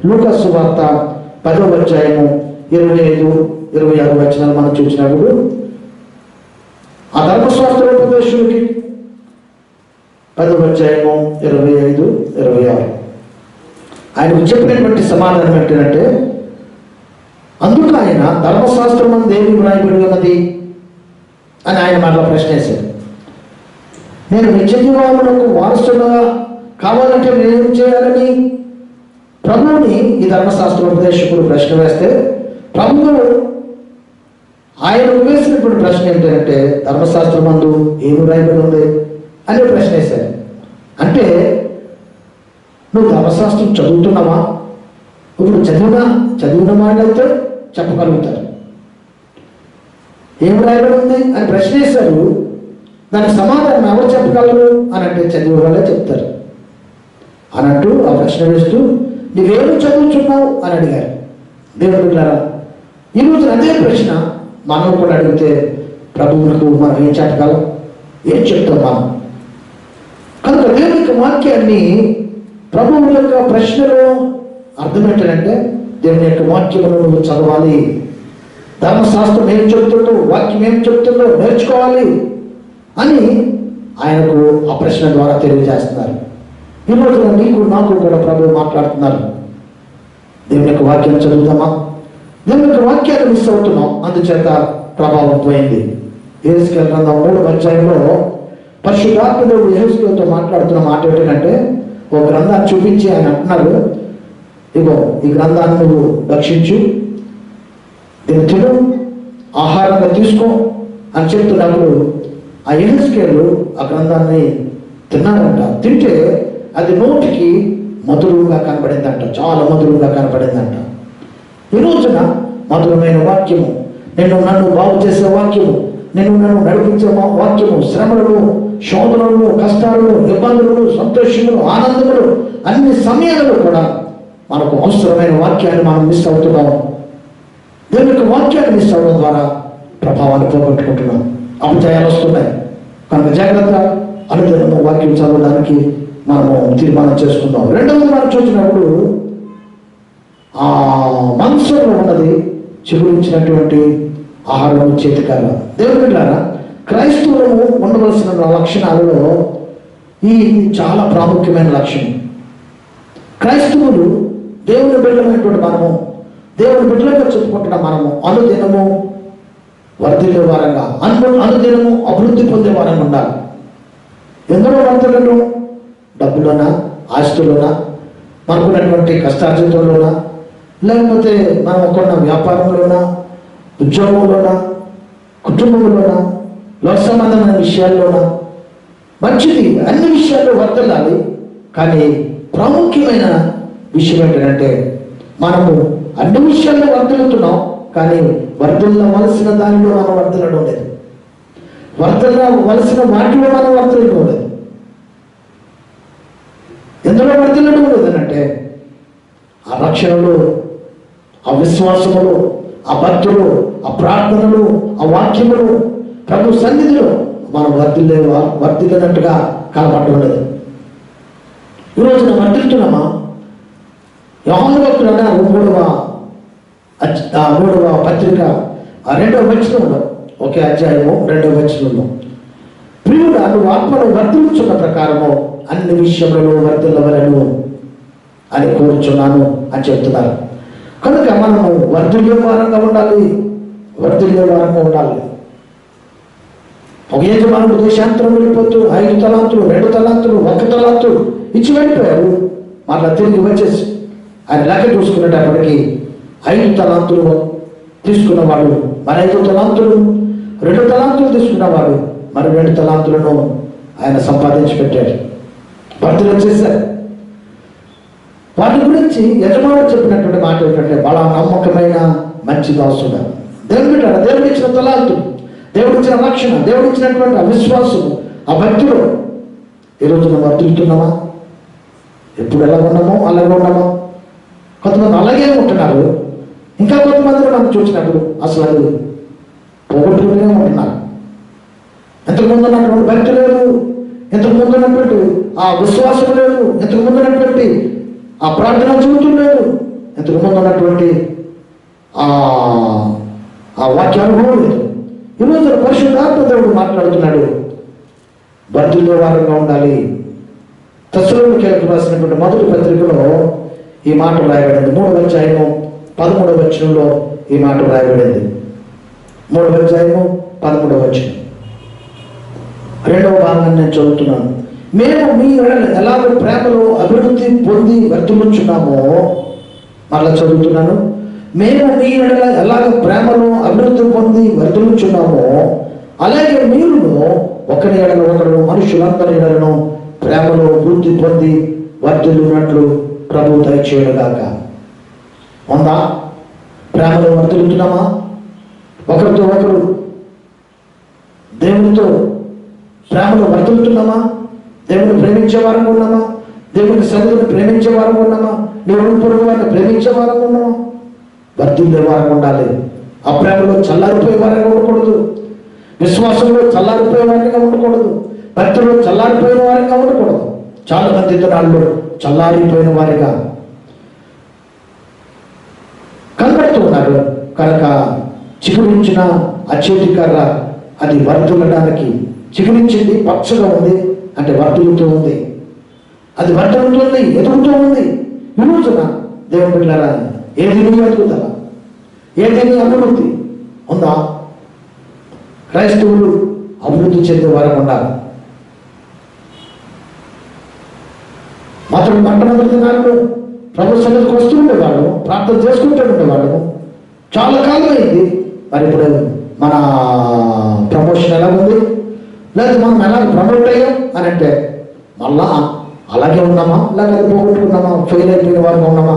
లూకా సువార్త 10వ అధ్యాయము 25-26 వచనాలు మనం చూసినప్పుడు ఆ ధర్మశాస్త్ర ఉపదేశుడికి 10వ అధ్యాయము 25-26 ఆయనకు చెప్పినటువంటి సమాధానం ఏంటంటే, అందుకు ఆయన ధర్మశాస్త్రం అందు ఏమి వ్రాయబడి ఉన్నది అని ఆయన మరలా ప్రశ్న వేశాడు. నేను నిత్య జీవమునకు వారసుగా కావాలంటే నేనేం చేయాలని ప్రభువుని ఈ ధర్మశాస్త్ర ఉపదేశకుడు ప్రశ్న వేస్తే ప్రభువు ఆయనకు వేసినటువంటి ప్రశ్న ఏంటంటే ధర్మశాస్త్రం మందు ఏమి రాయబడి ఉంది అనే ప్రశ్న వేశారు. అంటే నువ్వు ధర్మశాస్త్రం చదువుతున్నావా? ఇప్పుడు చదివిన వాళ్ళైతే చెప్పగలుగుతారు. ఏమి రాయబడి ఉంది అని ప్రశ్న వేశారు. దానికి సమాధానం ఎవరు చెప్పగలరు అని అంటే చదివే వాళ్ళే చెప్తారు అన్నట్టు ఆ ప్రశ్న వేస్తూ నువ్వేమి చదువుతున్నావు అని అడిగారు. దేవుడు బిడ్డలారా, ఈరోజు అదే ప్రశ్న మనం కూడా అడిగితే ప్రభువులకు మనం ఏం చెప్పగలం, ఏం చెప్తాం మనం? కనుక దేవుని యొక్క వాక్యాన్ని ప్రభువు యొక్క ప్రశ్నలో అర్థం ఏంటంటే దేవుని యొక్క వాక్యమును నువ్వు చదవాలి, ధర్మశాస్త్రం ఏం చెప్తుందో వాక్యం ఏం చెప్తుందో నేర్చుకోవాలి అని ఆయనకు ఆ ప్రశ్న ద్వారా తెలియజేస్తున్నారు. ఈ రోజున నీకు నాకు కూడా ప్రభువు మాట్లాడుతున్నారు. దేవుని యొక్క వాక్యం చదువుతామా? దేవుని యొక్క వాక్యాన్ని మిస్ అవుతున్నాం, అందుచేత ప్రభావం పోయింది. యెహెజ్కేలు గ్రంథం 3వ అధ్యాయంలో పరిశుద్ధాత్మ దేవుడు యెహెజ్కేలుతో మాట్లాడుతున్న మాట ఏంటంటే ఒక గ్రంథాన్ని చూపించి ఆయన అంటున్నారు, ఇగో ఈ గ్రంథాన్ని నువ్వు రక్షించు, దీన్ని తిను, ఆహారంగా తీసుకో అని చెప్తున్నప్పుడు ఆ యెహెజ్కేలు ఆ గ్రంథాన్ని తిన్నారంట. తింటే అది నోటికి మధురంగా కనపడిందంట, చాలా మధురంగా కనపడిందంట. ఈ రోజున మధురమైన వాక్యము, నన్ను బాగు చేసే వాక్యము, నన్ను నడిపించే వాక్యము, శ్రమలు, శోధనలు, కష్టాలు, ఇబ్బందులు, సంతోషములు, ఆనందములు అన్ని సమయాలలో కూడా మనకు అవసరమైన వాక్యాన్ని మనం మిస్ అవుతున్నాం. దేవుని యొక్క వాక్యాన్ని మిస్ అవ్వడం ద్వారా ప్రభావాన్ని పోగొట్టుకుంటున్నాం, అపజయాలు వస్తున్నాయి. కనుక జాగ్రత్త, అనుదినము వాక్యం చదవడానికి మనము తీర్మానం చేసుకుందాం. రెండవది మనం చూసినప్పుడు ఆ మనసులో ఉన్నది చిగురించినటువంటి ఆహారం చేతికార. దేవుని బిడ్డలారా, క్రైస్తవులము ఉండవలసిన లక్షణాలలో ఈ చాలా ప్రాముఖ్యమైన లక్షణం. క్రైస్తవులు దేవుని బిడ్డలైనటువంటి మనము, దేవుని బిడ్డలుగా చెప్పుకుంటున్న మనము అనుదినము వర్ధిల్లే వారంగా, అనుదినము అభివృద్ధి పొందే వారంగా ఉండాలి. ఎందులో వర్ధలను? డబ్బులోనా, ఆస్తులోనా, మనకున్నటువంటి కష్టార్జితంలోనా, లేకపోతే మనం కొన్న వ్యాపారంలోనా, ఉద్యోగంలోనా, కుటుంబంలోనా, లోక సంబంధమైన విషయాల్లోనా, మంచిది అన్ని విషయాల్లో వర్ధిల్లాలి. కానీ ప్రాముఖ్యమైన విషయం ఏంటంటే మనము అన్ని విషయాల్లో వర్ధిల్లుతున్నాం, కానీ వర్ధిల్లవలసిన దానిలో మనం వర్ధిల్లడం లేదు, వర్ధిల్లవలసిన వాటిలో మనం వర్ధిల్లడం లేదు. ఎందులో వర్ధిల్లడం లేదనంటే ఆ రక్షణలు, ఆ విశ్వాసములు, ఆ భక్తులు, ఆ ప్రార్థనలు, ఆ వాక్యములు, ప్రభు సన్నిధిలో మనం వర్ధిల్లినట్టుగా కనపడడం లేదు. ఈరోజున వర్ధిల్లుతున్నామా? యోహాను భక్తుడు అన్నారు 3వ పత్రిక 2వ వచనంలో, ఒకే అధ్యాయము 2వ వచనంలో, ప్రియుడా నువ్వు ఆత్మను వర్ధిల్లుచున్న ప్రకారము అన్ని విషయములలో వర్ధిల్లవలెను అని కోరుచున్నాను అని చెప్తున్నారు. కనుక మనము వర్ధిల్లే వారంగా ఉండాలి, వర్ధిల్లే వారంగా ఉండాలి. ఒక యజమానుడు దేశాంతరం వెళ్ళిపోతూ 5 తలాంతులు, 2 తలాంతులు, 1 తలాంతు ఇచ్చి వెళ్ళిపోయారు. మళ్ళా తిరిగి వచ్చేసి ఆయన లెక్క చూసుకునేటప్పటికి 5 తలాంతులు తీసుకున్నవాడు మరి 5 తలాంతులు, 2 తలాంతులు తీసుకున్నవాడు మరి 2 తలాంతులను ఆయన సంపాదించి పెట్టాడు, భర్తలు వచ్చేసారు. వాటి గురించి యజమానుడు చెప్పినటువంటి మాట ఏంటంటే బలా నమ్మకమైన మంచి దాసుడు. దేవుడు బిడ్డ, దేవుడు ఇచ్చిన తలాంతులు, దేవుడు ఇచ్చిన రక్షణ, దేవుడు ఇచ్చినటువంటి ఆ విశ్వాసము, ఆ భక్తులు ఈరోజు మనం వర్తిస్తున్నామా? ఎప్పుడు ఎలా ఉన్నామో అలాగే ఉన్నామా? కొంతమంది అలాగే ఉంటున్నారు, ఇంకా కొంతమందిని మనం చూసినప్పుడు అసలు అది పోగొట్టుకునే ఉంటున్నారు. ఇంతకుముందు ఉన్నటువంటి భక్తి లేదు, ఇంతకుముందు ఉన్నటువంటి ఆ విశ్వాసం లేదు, ఇంతకుముందు ఉన్నటువంటి ఆ ప్రార్థన జీవితం లేదు, ఇంతకుముందు ఉన్నటువంటి ఆ వాక్యానుభవం లేదు. ఈరోజు పరిశుద్ధాత్మ దేవుడు మాట్లాడుతున్నాడు, వర్ధిల్లే వారంగా ఉండాలి. తెస్సలోనికీయులకు రాసినటువంటి మొదటి పత్రికలో ఈ మాట రాయబడింది. 3వ అధ్యాయము 13వ వచనంలో ఈ మాట రాయబడింది. 3వ అధ్యాయము 13వ వచనం 2వ భాగాన్ని నేను చదువుతున్నాను. మేము మీ ఎడల ఎలాగ ప్రేమలో అభివృద్ధి పొంది వర్తిల్లుచున్నామో, మరలా చదువుతున్నాను, మేము మీ ఎడల ఎలాగ ప్రేమలో అభివృద్ధి పొంది వర్తిల్లుచున్నామో అలాగే మీరును ఒకరి ఎడల ఒకరు మనుషులందరి ఎడలను ప్రేమలో వృద్ధి పొంది వర్తిల్లున్నట్లు ప్రభు దయచేయగాక. ఉందా? ప్రేమలో వర్తిల్లుతున్నామా? ఒకరితో ఒకరు దేవునితో ప్రేమలో వర్తిల్లుతున్నామా? దేవుని ప్రేమించే వారంగా ఉన్నామా? దేవుని సన్నిధిని ప్రేమించే వారంగా ఉన్నామా? దేవుని పొరుగు వారిని ప్రేమించే వారంగా ఉన్నామా? వర్తిల్లే వారంగా ఉండాలి. ఆ ప్రేమలో చల్లారిపోయే వారంగా ఉండకూడదు. విశ్వాసంలో చల్లారిపోయే వారిగా ఉండకూడదు. భక్తులు చల్లారిపోయిన వారిగా ఉండకూడదు. చాలా మంది ఇతరాల్లో చల్లారిపోయిన వారిగా కనబడుతూ ఉన్నారు. కనుక చిగురించిన అచేతికర్ర అది వర్తిల్లడానికి, చిగురించింది, పచ్చగా ఉంది అంటే వర్తిల్లుతూ ఉంది, అది వర్తిల్లుతుంది, ఎదుగుతూ ఉంది. ఈ రోజున దేవుని బిడ్డలారా, ఏది నీ ఎదుగుదల, ఏది నీ అభివృద్ధి ఉందా? క్రైస్తవులు అభివృద్ధి చెందే వారు ఉండాలి. మాత్రం మొట్టమొదటి దినాల్లో ప్రభు సన్నిధికి వస్తూ ఉండేవాడు, ప్రార్థన చేసుకుంటూ ఉండేవాడు. చాలా కాలం అయింది. మరి ఇప్పుడు మన ప్రమోషన్ ఎలా ఉంది, లేదా మనం ఎలా ప్రమోట్ అయ్యాం అని అంటే మళ్ళా అలాగే ఉన్నామా, లేక అది పోగొట్టుకున్నామా, ఫెయిల్ అయిపోయిన వారుగా ఉన్నామా?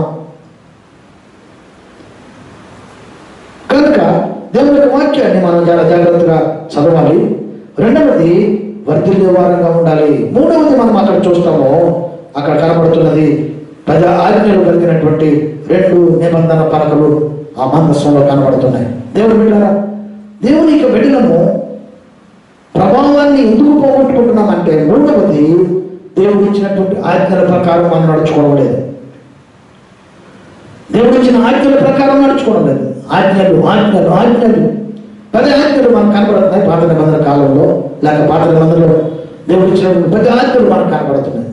కనుక దేవుని యొక్క వాక్యాన్ని మనం చాలా జాగ్రత్తగా చదవాలి. రెండవది వర్ధిల్లే వారంగా ఉండాలి. మూడవది మనం అక్కడ చూస్తాము, అక్కడ కనబడుతున్నది 10 ఆజ్ఞలు కలిగినటువంటి 2 నిబంధన పలకలు ఆ మందస్సులో కనబడుతున్నాయి. దేవుని బిడ్డలారా, దేవుని యొక్క బిడ్డలము ప్రభావాన్ని ఎందుకు పోగొట్టుకుంటున్నామంటే, మూడవది దేవుడు ఇచ్చినటువంటి ఆజ్ఞల ప్రకారం మనం నడుచుకోవడం లేదు. దేవుడు ఇచ్చిన ఆజ్ఞల ప్రకారం నడుచుకోవడం లేదు. ఆజ్ఞలు ఆజ్ఞలు ఆజ్ఞలు 10 ఆజ్ఞలు మనకు కనబడుతున్నాయి పాత నిబంధన కాలంలో, లేక పాత నిబంధనలో దేవుడు ఇచ్చినటువంటి 10 ఆజ్ఞలు మనకు కనబడుతున్నాయి.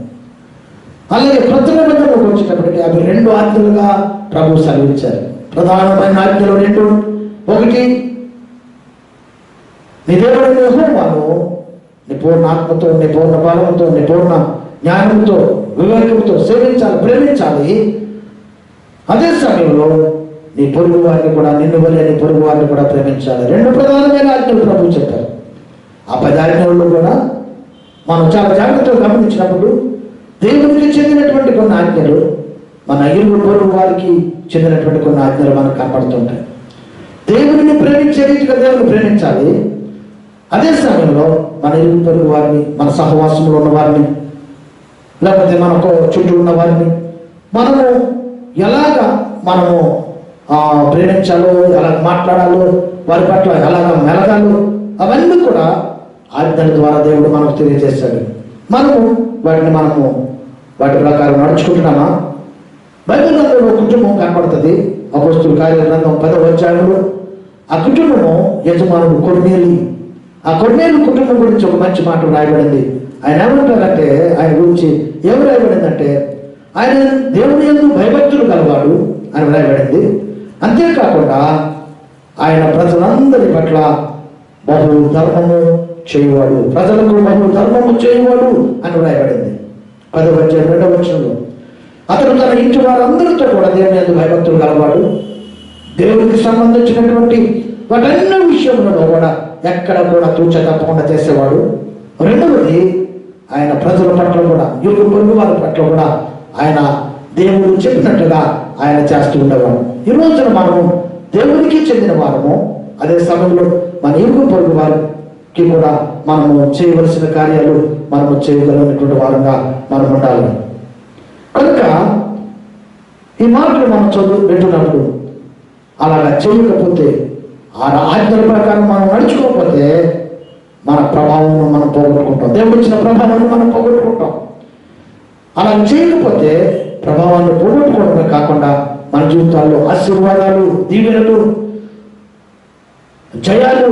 అలాగే కొత్త నిబంధనలోకి వచ్చేటప్పటికి అవి 2 ఆజ్ఞలుగా ప్రభు సెలవిచ్చారు. ప్రధానమైన ఆజ్ఞలు 2. ఒకటి, నీ దేవుడైన యెహోవాను నీ పూర్ణ ఆత్మతో, నీ పూర్ణ బలంతో, నీ పూర్ణ జ్ఞానంతో, వివేకంతో సేవించాలి, ప్రేమించాలి. అదే సమయంలో నీ పొరుగు వారిని కూడా, నిన్ను వలె నీ పొరుగు వారిని కూడా ప్రేమించాలి. 2 ప్రధానమైన ఆజ్ఞలు ప్రభు చెప్పారు. ఆ 10 ఆజ్ఞలలో కూడా మనం చాలా జాగ్రత్తగా గమనించినప్పుడు దేవునికి చెందినటువంటి కొన్ని ఆజ్ఞలు, మన ఇరుగు పొరుగు వారికి చెందినటువంటి కొన్ని ఆజ్ఞలు మనకు కనపడుతుంటాయి. దేవుడిని ప్రేమించే రీతిగా దేవుని ప్రేమించాలి. అదే సమయంలో మన ఇరుగు పొరుగు వారిని, మన సహవాసంలో ఉన్న వారిని, లేకపోతే మనకు చుట్టూ ఉన్న వారిని మనము ఎలాగా మనము ప్రేమించాలో, ఎలాగ మాట్లాడాలో, వారి పట్ల ఎలాగ మెలగాలో, అవన్నీ కూడా ఆజ్ఞల ద్వారా దేవుడు మనకు తెలియజేశాడు. మనము వాటి ప్రకారం నడుచుకుంటున్నామా? బైబిల్ గ్రంథంలో కుటుంబం కనపడుతుంది. అపోస్తుల కార్యాల గ్రంథం 10వ అధ్యాయంలో ఆ కుటుంబము యజమానుడు కొర్నేలి. ఆ కొర్నేలి కుటుంబం గురించి ఒక మంచి మాట రాయబడింది. ఆయన ఏమంటారంటే, ఆయన గురించి ఏమి రాయబడిందంటే, ఆయన దేవుని యందు భయభక్తులు కలవాడు అని రాయబడింది. అంతేకాకుండా ఆయన ప్రజలందరి పట్ల బహు ధర్మము చేయవాడు, ప్రజలకు బహు ధర్మము చేయవాడు అని రాయబడింది 10వ అధ్యాయం 2వ వచనంలో. అతడు తన ఇంటి వారందరితో కూడా దేవుని యందు భయభక్తులు కలవాడు. దేవునికి సంబంధించినటువంటి వాటన్ని విషయంలో కూడా ఎక్కడ కూడా తూచ తప్పకుండా చేసేవాడు. రెండవది, ఆయన ప్రజల పట్ల కూడా, ఇరుగు పొరుగు వారి పట్ల కూడా ఆయన దేవుడు చెప్పినట్టుగా ఆయన చేస్తూ ఉండేవాడు. ఈ రోజున మనము దేవునికి చెందిన వారము, అదే సమయంలో మన ఇరుగు పొరుగు వారికి కూడా మనము చేయవలసిన కార్యాలు మనము చేయగలిగినటువంటి వారంగా మనం ఉండాలి. కనుక ఈ మాటలు మనం వింటున్నప్పుడు అలాగా చేయకపోతే, ఆ ఆజ్ఞల ప్రకారం మనం నడుచుకోకపోతే మన ప్రభావం మనం పోగొట్టుకుంటాం. దేవుడు ఇచ్చిన ప్రభావాన్ని మనం పోగొట్టుకుంటాం. అలా చేయకపోతే ప్రభావాన్ని పోగొట్టుకోవడమే కాకుండా మన జీవితాల్లో ఆశీర్వాదాలు, దీవెనలు, జయాలు,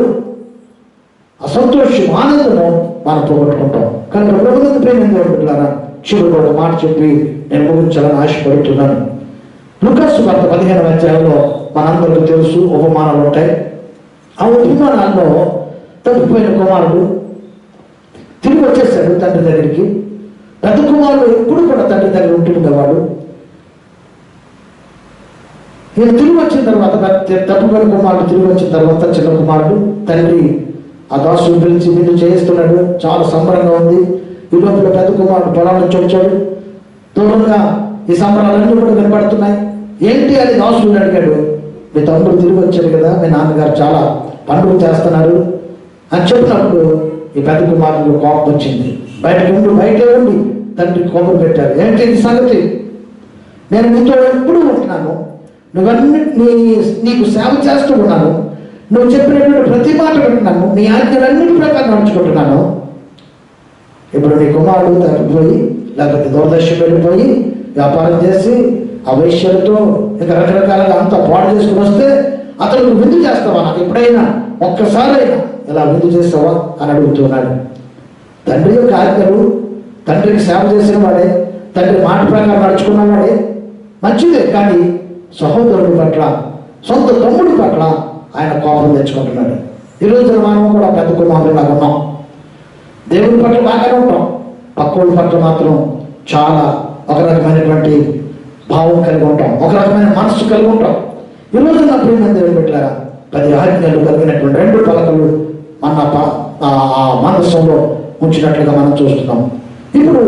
అసంతోషం, ఆనందము మనం పోగొట్టుకుంటాం. కనుక ప్రభుత్వం ప్రేమించారా, చివరికి ఒక మాట చెప్పి నేను ముగించాలని ఆశపడుతున్నాను. లూకాసు వార్త 15వ అధ్యాయంలో మనందరికీ తెలుసు ఉపమానాలు ఉంటాయి. ఆ ఉపమానాల్లో తప్పిపోయిన కుమారుడు తిరిగి వచ్చేసాడు తండ్రి దగ్గరికి. పెద్ద కుమారుడు ఎప్పుడు కూడా తండ్రి దగ్గర ఉంటుండేవాడు. ఈయన తిరిగి వచ్చిన తర్వాత తప్పుకొని కుమారుడు తిరిగి వచ్చిన తర్వాత చిన్న కుమారుడు తండ్రి ఆ దాసుని పిలిచి విందు చేయిస్తున్నాడు. చాలా సంబరంగా ఉంది. ఈ లోపల పెద్ద కుమారుడు పొలం నుంచి వచ్చాడు. దూరంగా ఈ సంబరాలన్నీ కూడా వినపడుతున్నాయి. ఏంటి అని దాసుని అడిగాడు. మీ తమ్ముడు తిరిగి వచ్చాడు కదా, మీ నాన్నగారు చాలా పండుగ చేస్తున్నారు అని చెప్పినప్పుడు ఈ పెద్ద కుమారుడు కోపం వచ్చింది. బయటకు బయటే ఉండి తండ్రి కోపం పెట్టారు. ఏంటి ఈ సంగతి? నేను నీతో ఎప్పుడు ఉంటున్నాను, నీకు సేవ చేస్తూ ఉన్నాను, నువ్వు చెప్పినటువంటి ప్రతి మాట వింటున్నాను, నీ ఆజ్ఞలన్నిటి ప్రకారం నడుచుకుంటున్నాను. ఇప్పుడు నీ కుమారుడు తగ్గిపోయి లేకపోతే దూరదర్శనం వెళ్ళిపోయి వ్యాపారం చేసి ఆ వైశ్యులతో ఇంకా రకరకాలుగా అంతా పాడు చేసుకుని వస్తే అతను నువ్వు విందు చేస్తావా? నాకు ఎప్పుడైనా ఒక్కసారైనా ఇలా విందు చేస్తావా అని అడుగుతున్నాడు. తండ్రి యొక్క ఆజ్ఞలు, తండ్రికి సేవ చేసిన వాడే, తండ్రి మాట ప్రకారం నడుచుకున్నవాడే మంచిదే. కానీ సహోదరుడి పట్ల, సొంత తమ్ముడి పట్ల ఆయన కోపం తెచ్చుకుంటున్నాడు. ఈరోజు మనం కూడా పెద్ద కుమారులాగా ఉన్నాం. దేవుడి పట్ల బాగానే ఉంటాం, పక్కోడి పట్ల మాత్రం చాలా ఒక రకమైనటువంటి భావం కలిగి ఉంటాం, ఒక రకమైన మనస్సు కలిగి ఉంటాం. ఈరోజు నా ప్రియమైన దేవుని బిడ్డలారా, 10 ఆజ్ఞలు కలిగినటువంటి 2 పలకలు మన ఆ మనస్సులో ఉంచినట్లుగా మనం చూస్తున్నాం. ఇప్పుడు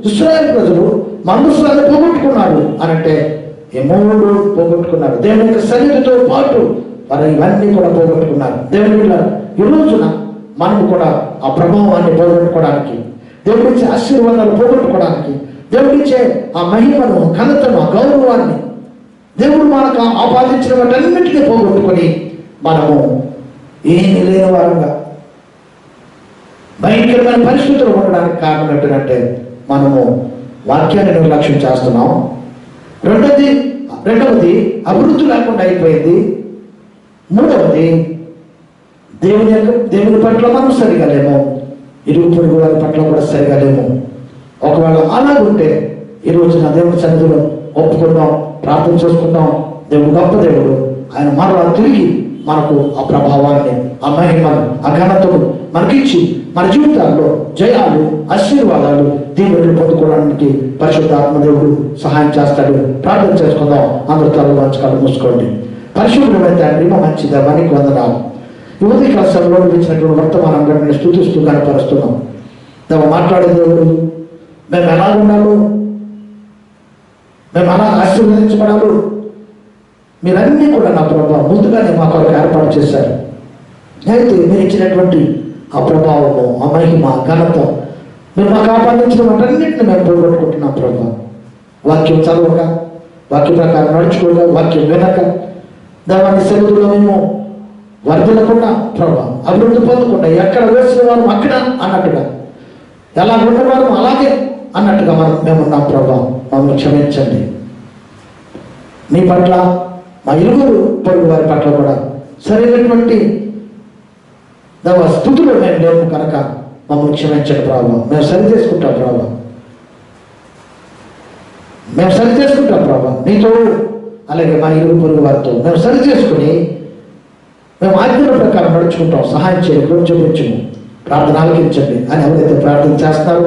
ఇశ్రాయేలు ప్రజలు మనస్సులను పోగొట్టుకున్నారు అని అంటే ఈ 3 పోగొట్టుకున్నారు. దేవుని యొక్క సన్నిధితో పాటు వారు ఇవన్నీ కూడా పోగొట్టుకున్నారు. దేవుని బిడ్డలారా, ఈ రోజున మనం కూడా ఆ ప్రభావాన్ని పోగొట్టుకోవడానికి, దేవుడిచ్చే ఆశీర్వాదాలు పోగొట్టుకోవడానికి, దేవుడిచ్చే ఆ మహిమను, ఘనతను, ఆ గౌరవాన్ని, దేవుడు మనకు ఆపాదించిన వాటన్నిటినీ పోగొట్టుకొని మనము ఏమి లేని వారుగా భయంకరమైన పరిస్థితులు ఉండడానికి కారణం ఏంటంటే మనము వాక్యాన్ని నిర్లక్ష్యం చేస్తున్నాం. రెండవది అభివృద్ధి లేకుండా అయిపోయింది. మూడవది దేవుని పట్ల మనం సరిగా లేము, ఇరుగు పొరుగు వారి పట్ల కూడా సరిగా లేము. ఒకవేళ అలాగుంటే ఈ రోజున దేవుని సన్నిధిలో ఒప్పుకుందాం, ప్రార్థన చేసుకుందాం. దేవుడు గొప్ప దేవుడు. ఆయన మరలా తిరిగి మనకు ఆ ప్రభావాన్ని, ఆ మహిమను, ఆ ఘనతను మనకిచ్చి మన జీవితాల్లో జయాలు, ఆశీర్వాదాలు, దీవెనలు పొందుకోవడానికి పరిశుద్ధాత్మ దేవుడు సహాయం చేస్తాడు. ప్రార్థన చేసుకుందాం. అందరూ తల వంచకాలు మూసుకోండి. పరిశుభ్రమైన తండ్రి, మా మంచి దేవానికి వందనాలు. ఈ ఉదయకాల సభలో ఇచ్చినటువంటి వర్తమానంగా నేను స్తుతిస్తూ కనపరుస్తున్నాం. దేవ మాట్లాడే దేవుడు, మేము ఎలా ఉండాలో, మేము అలా ఆశీర్వదించబడాలో మీరన్నీ కూడా నా ప్రభావం ముందుగానే మా కొరకు ఏర్పాటు చేశారు. అయితే మీరు ఇచ్చినటువంటి ఆ ప్రభావము, ఆ మహిమ, ఘనత, మీరు మాకు ఆపాదించిన వాటన్నింటిని మేము పోగొట్టుకుంటున్నాం ప్రభావం. వాక్యం చదవక, వాక్య ప్రకారం నడుచుకోగా, వాక్యం వినక, దాని సెలవులో మేము వర్ధలకుండా ప్రభావం అభివృద్ధి పొందకుండా, ఎక్కడ వేసిన వారు అక్కడ అన్నట్టుగా, ఎలా ఉన్నవారు అలాగే అన్నట్టుగా మేమున్నాం ప్రభావం. మమ్మల్ని క్షమించండి. మీ పట్ల, మా ఇరుగురు పొరుగు వారి పట్ల కూడా సరైనటువంటి స్థుతులు మేము లేము కనుక మమ్మల్ని క్షమించండి ప్రభావం. మేము సరి చేసుకుంటాం ప్రభావం, మేము సరి చేసుకుంటాం ప్రభావం. మీతో అలాగే మా ఇరుగు పొరుగు వారితో మేము సరి చేసుకుని మేము ఆజ్ఞల ప్రకారం నడుచుకుంటాం. సహాయం చేయండి, చూపించము, ప్రార్థన ఆలకించండి అని ఎవరైతే ప్రార్థన చేస్తారో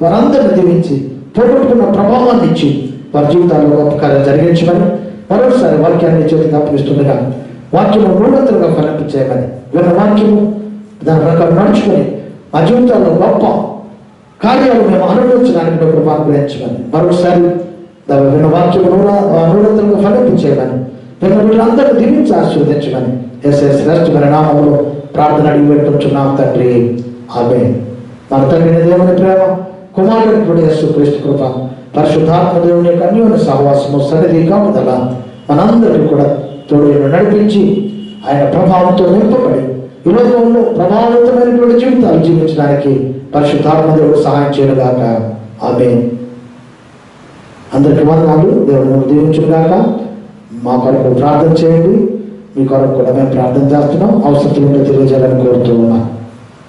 వారందరిని దీవించి పోగొట్టుకున్న ప్రభావాన్ని ఇచ్చి వారి జీవితాల్లో గొప్ప కార్యాలు జరిగించమని మరోసారి వాక్యాన్ని చేతికి అప్పగిస్తుండగా వాక్యము 300గా ఫలింపచేయమని, విన్న వాక్యము దాని ప్రకారం నడుచుకొని మా జీవితాల్లో గొప్ప కార్యాలు మేము అనుభవించడానికి కృప అనుగ్రహించమని మరోసారి విన్న వాక్యము 300గా ఫలింపచేయమని, విన్న వీళ్ళందరినీ దీవించి ఆశీర్వదించమని శ్రేష్ఠమైన నామములో ప్రార్థన అడిగి పెట్టుకుంటున్నాం తండ్రి. ఆమేన్. మన తండ్రి దేవుని ప్రేమ, కుమారుడు యేసుక్రీస్తు కృప, పరిశుద్ధాత్మ దేవుని యొక్క అన్యోన్య సహవాసము, సన్నిధి, కాపుదల మనందరికీ కూడా తోడు నడిపించి ఆయన ప్రభావంతో నింపబడి ఈ లోకంలో ప్రభావితమైనటువంటి జీవితాలు జీవించడానికి పరిశుద్ధాత్మ దేవుడు సహాయం చేయనుగాక. ఆమేన్. అందరికీ వందనాలు. దేవుడు దీవించుగాక. మా కొరకు ప్రార్థన చేయండి. మీ కొరకు కూడా మేము ప్రార్థన చేస్తున్నాం. అవసరం తెలియజేయాలని కోరుతూ ఉన్నాం.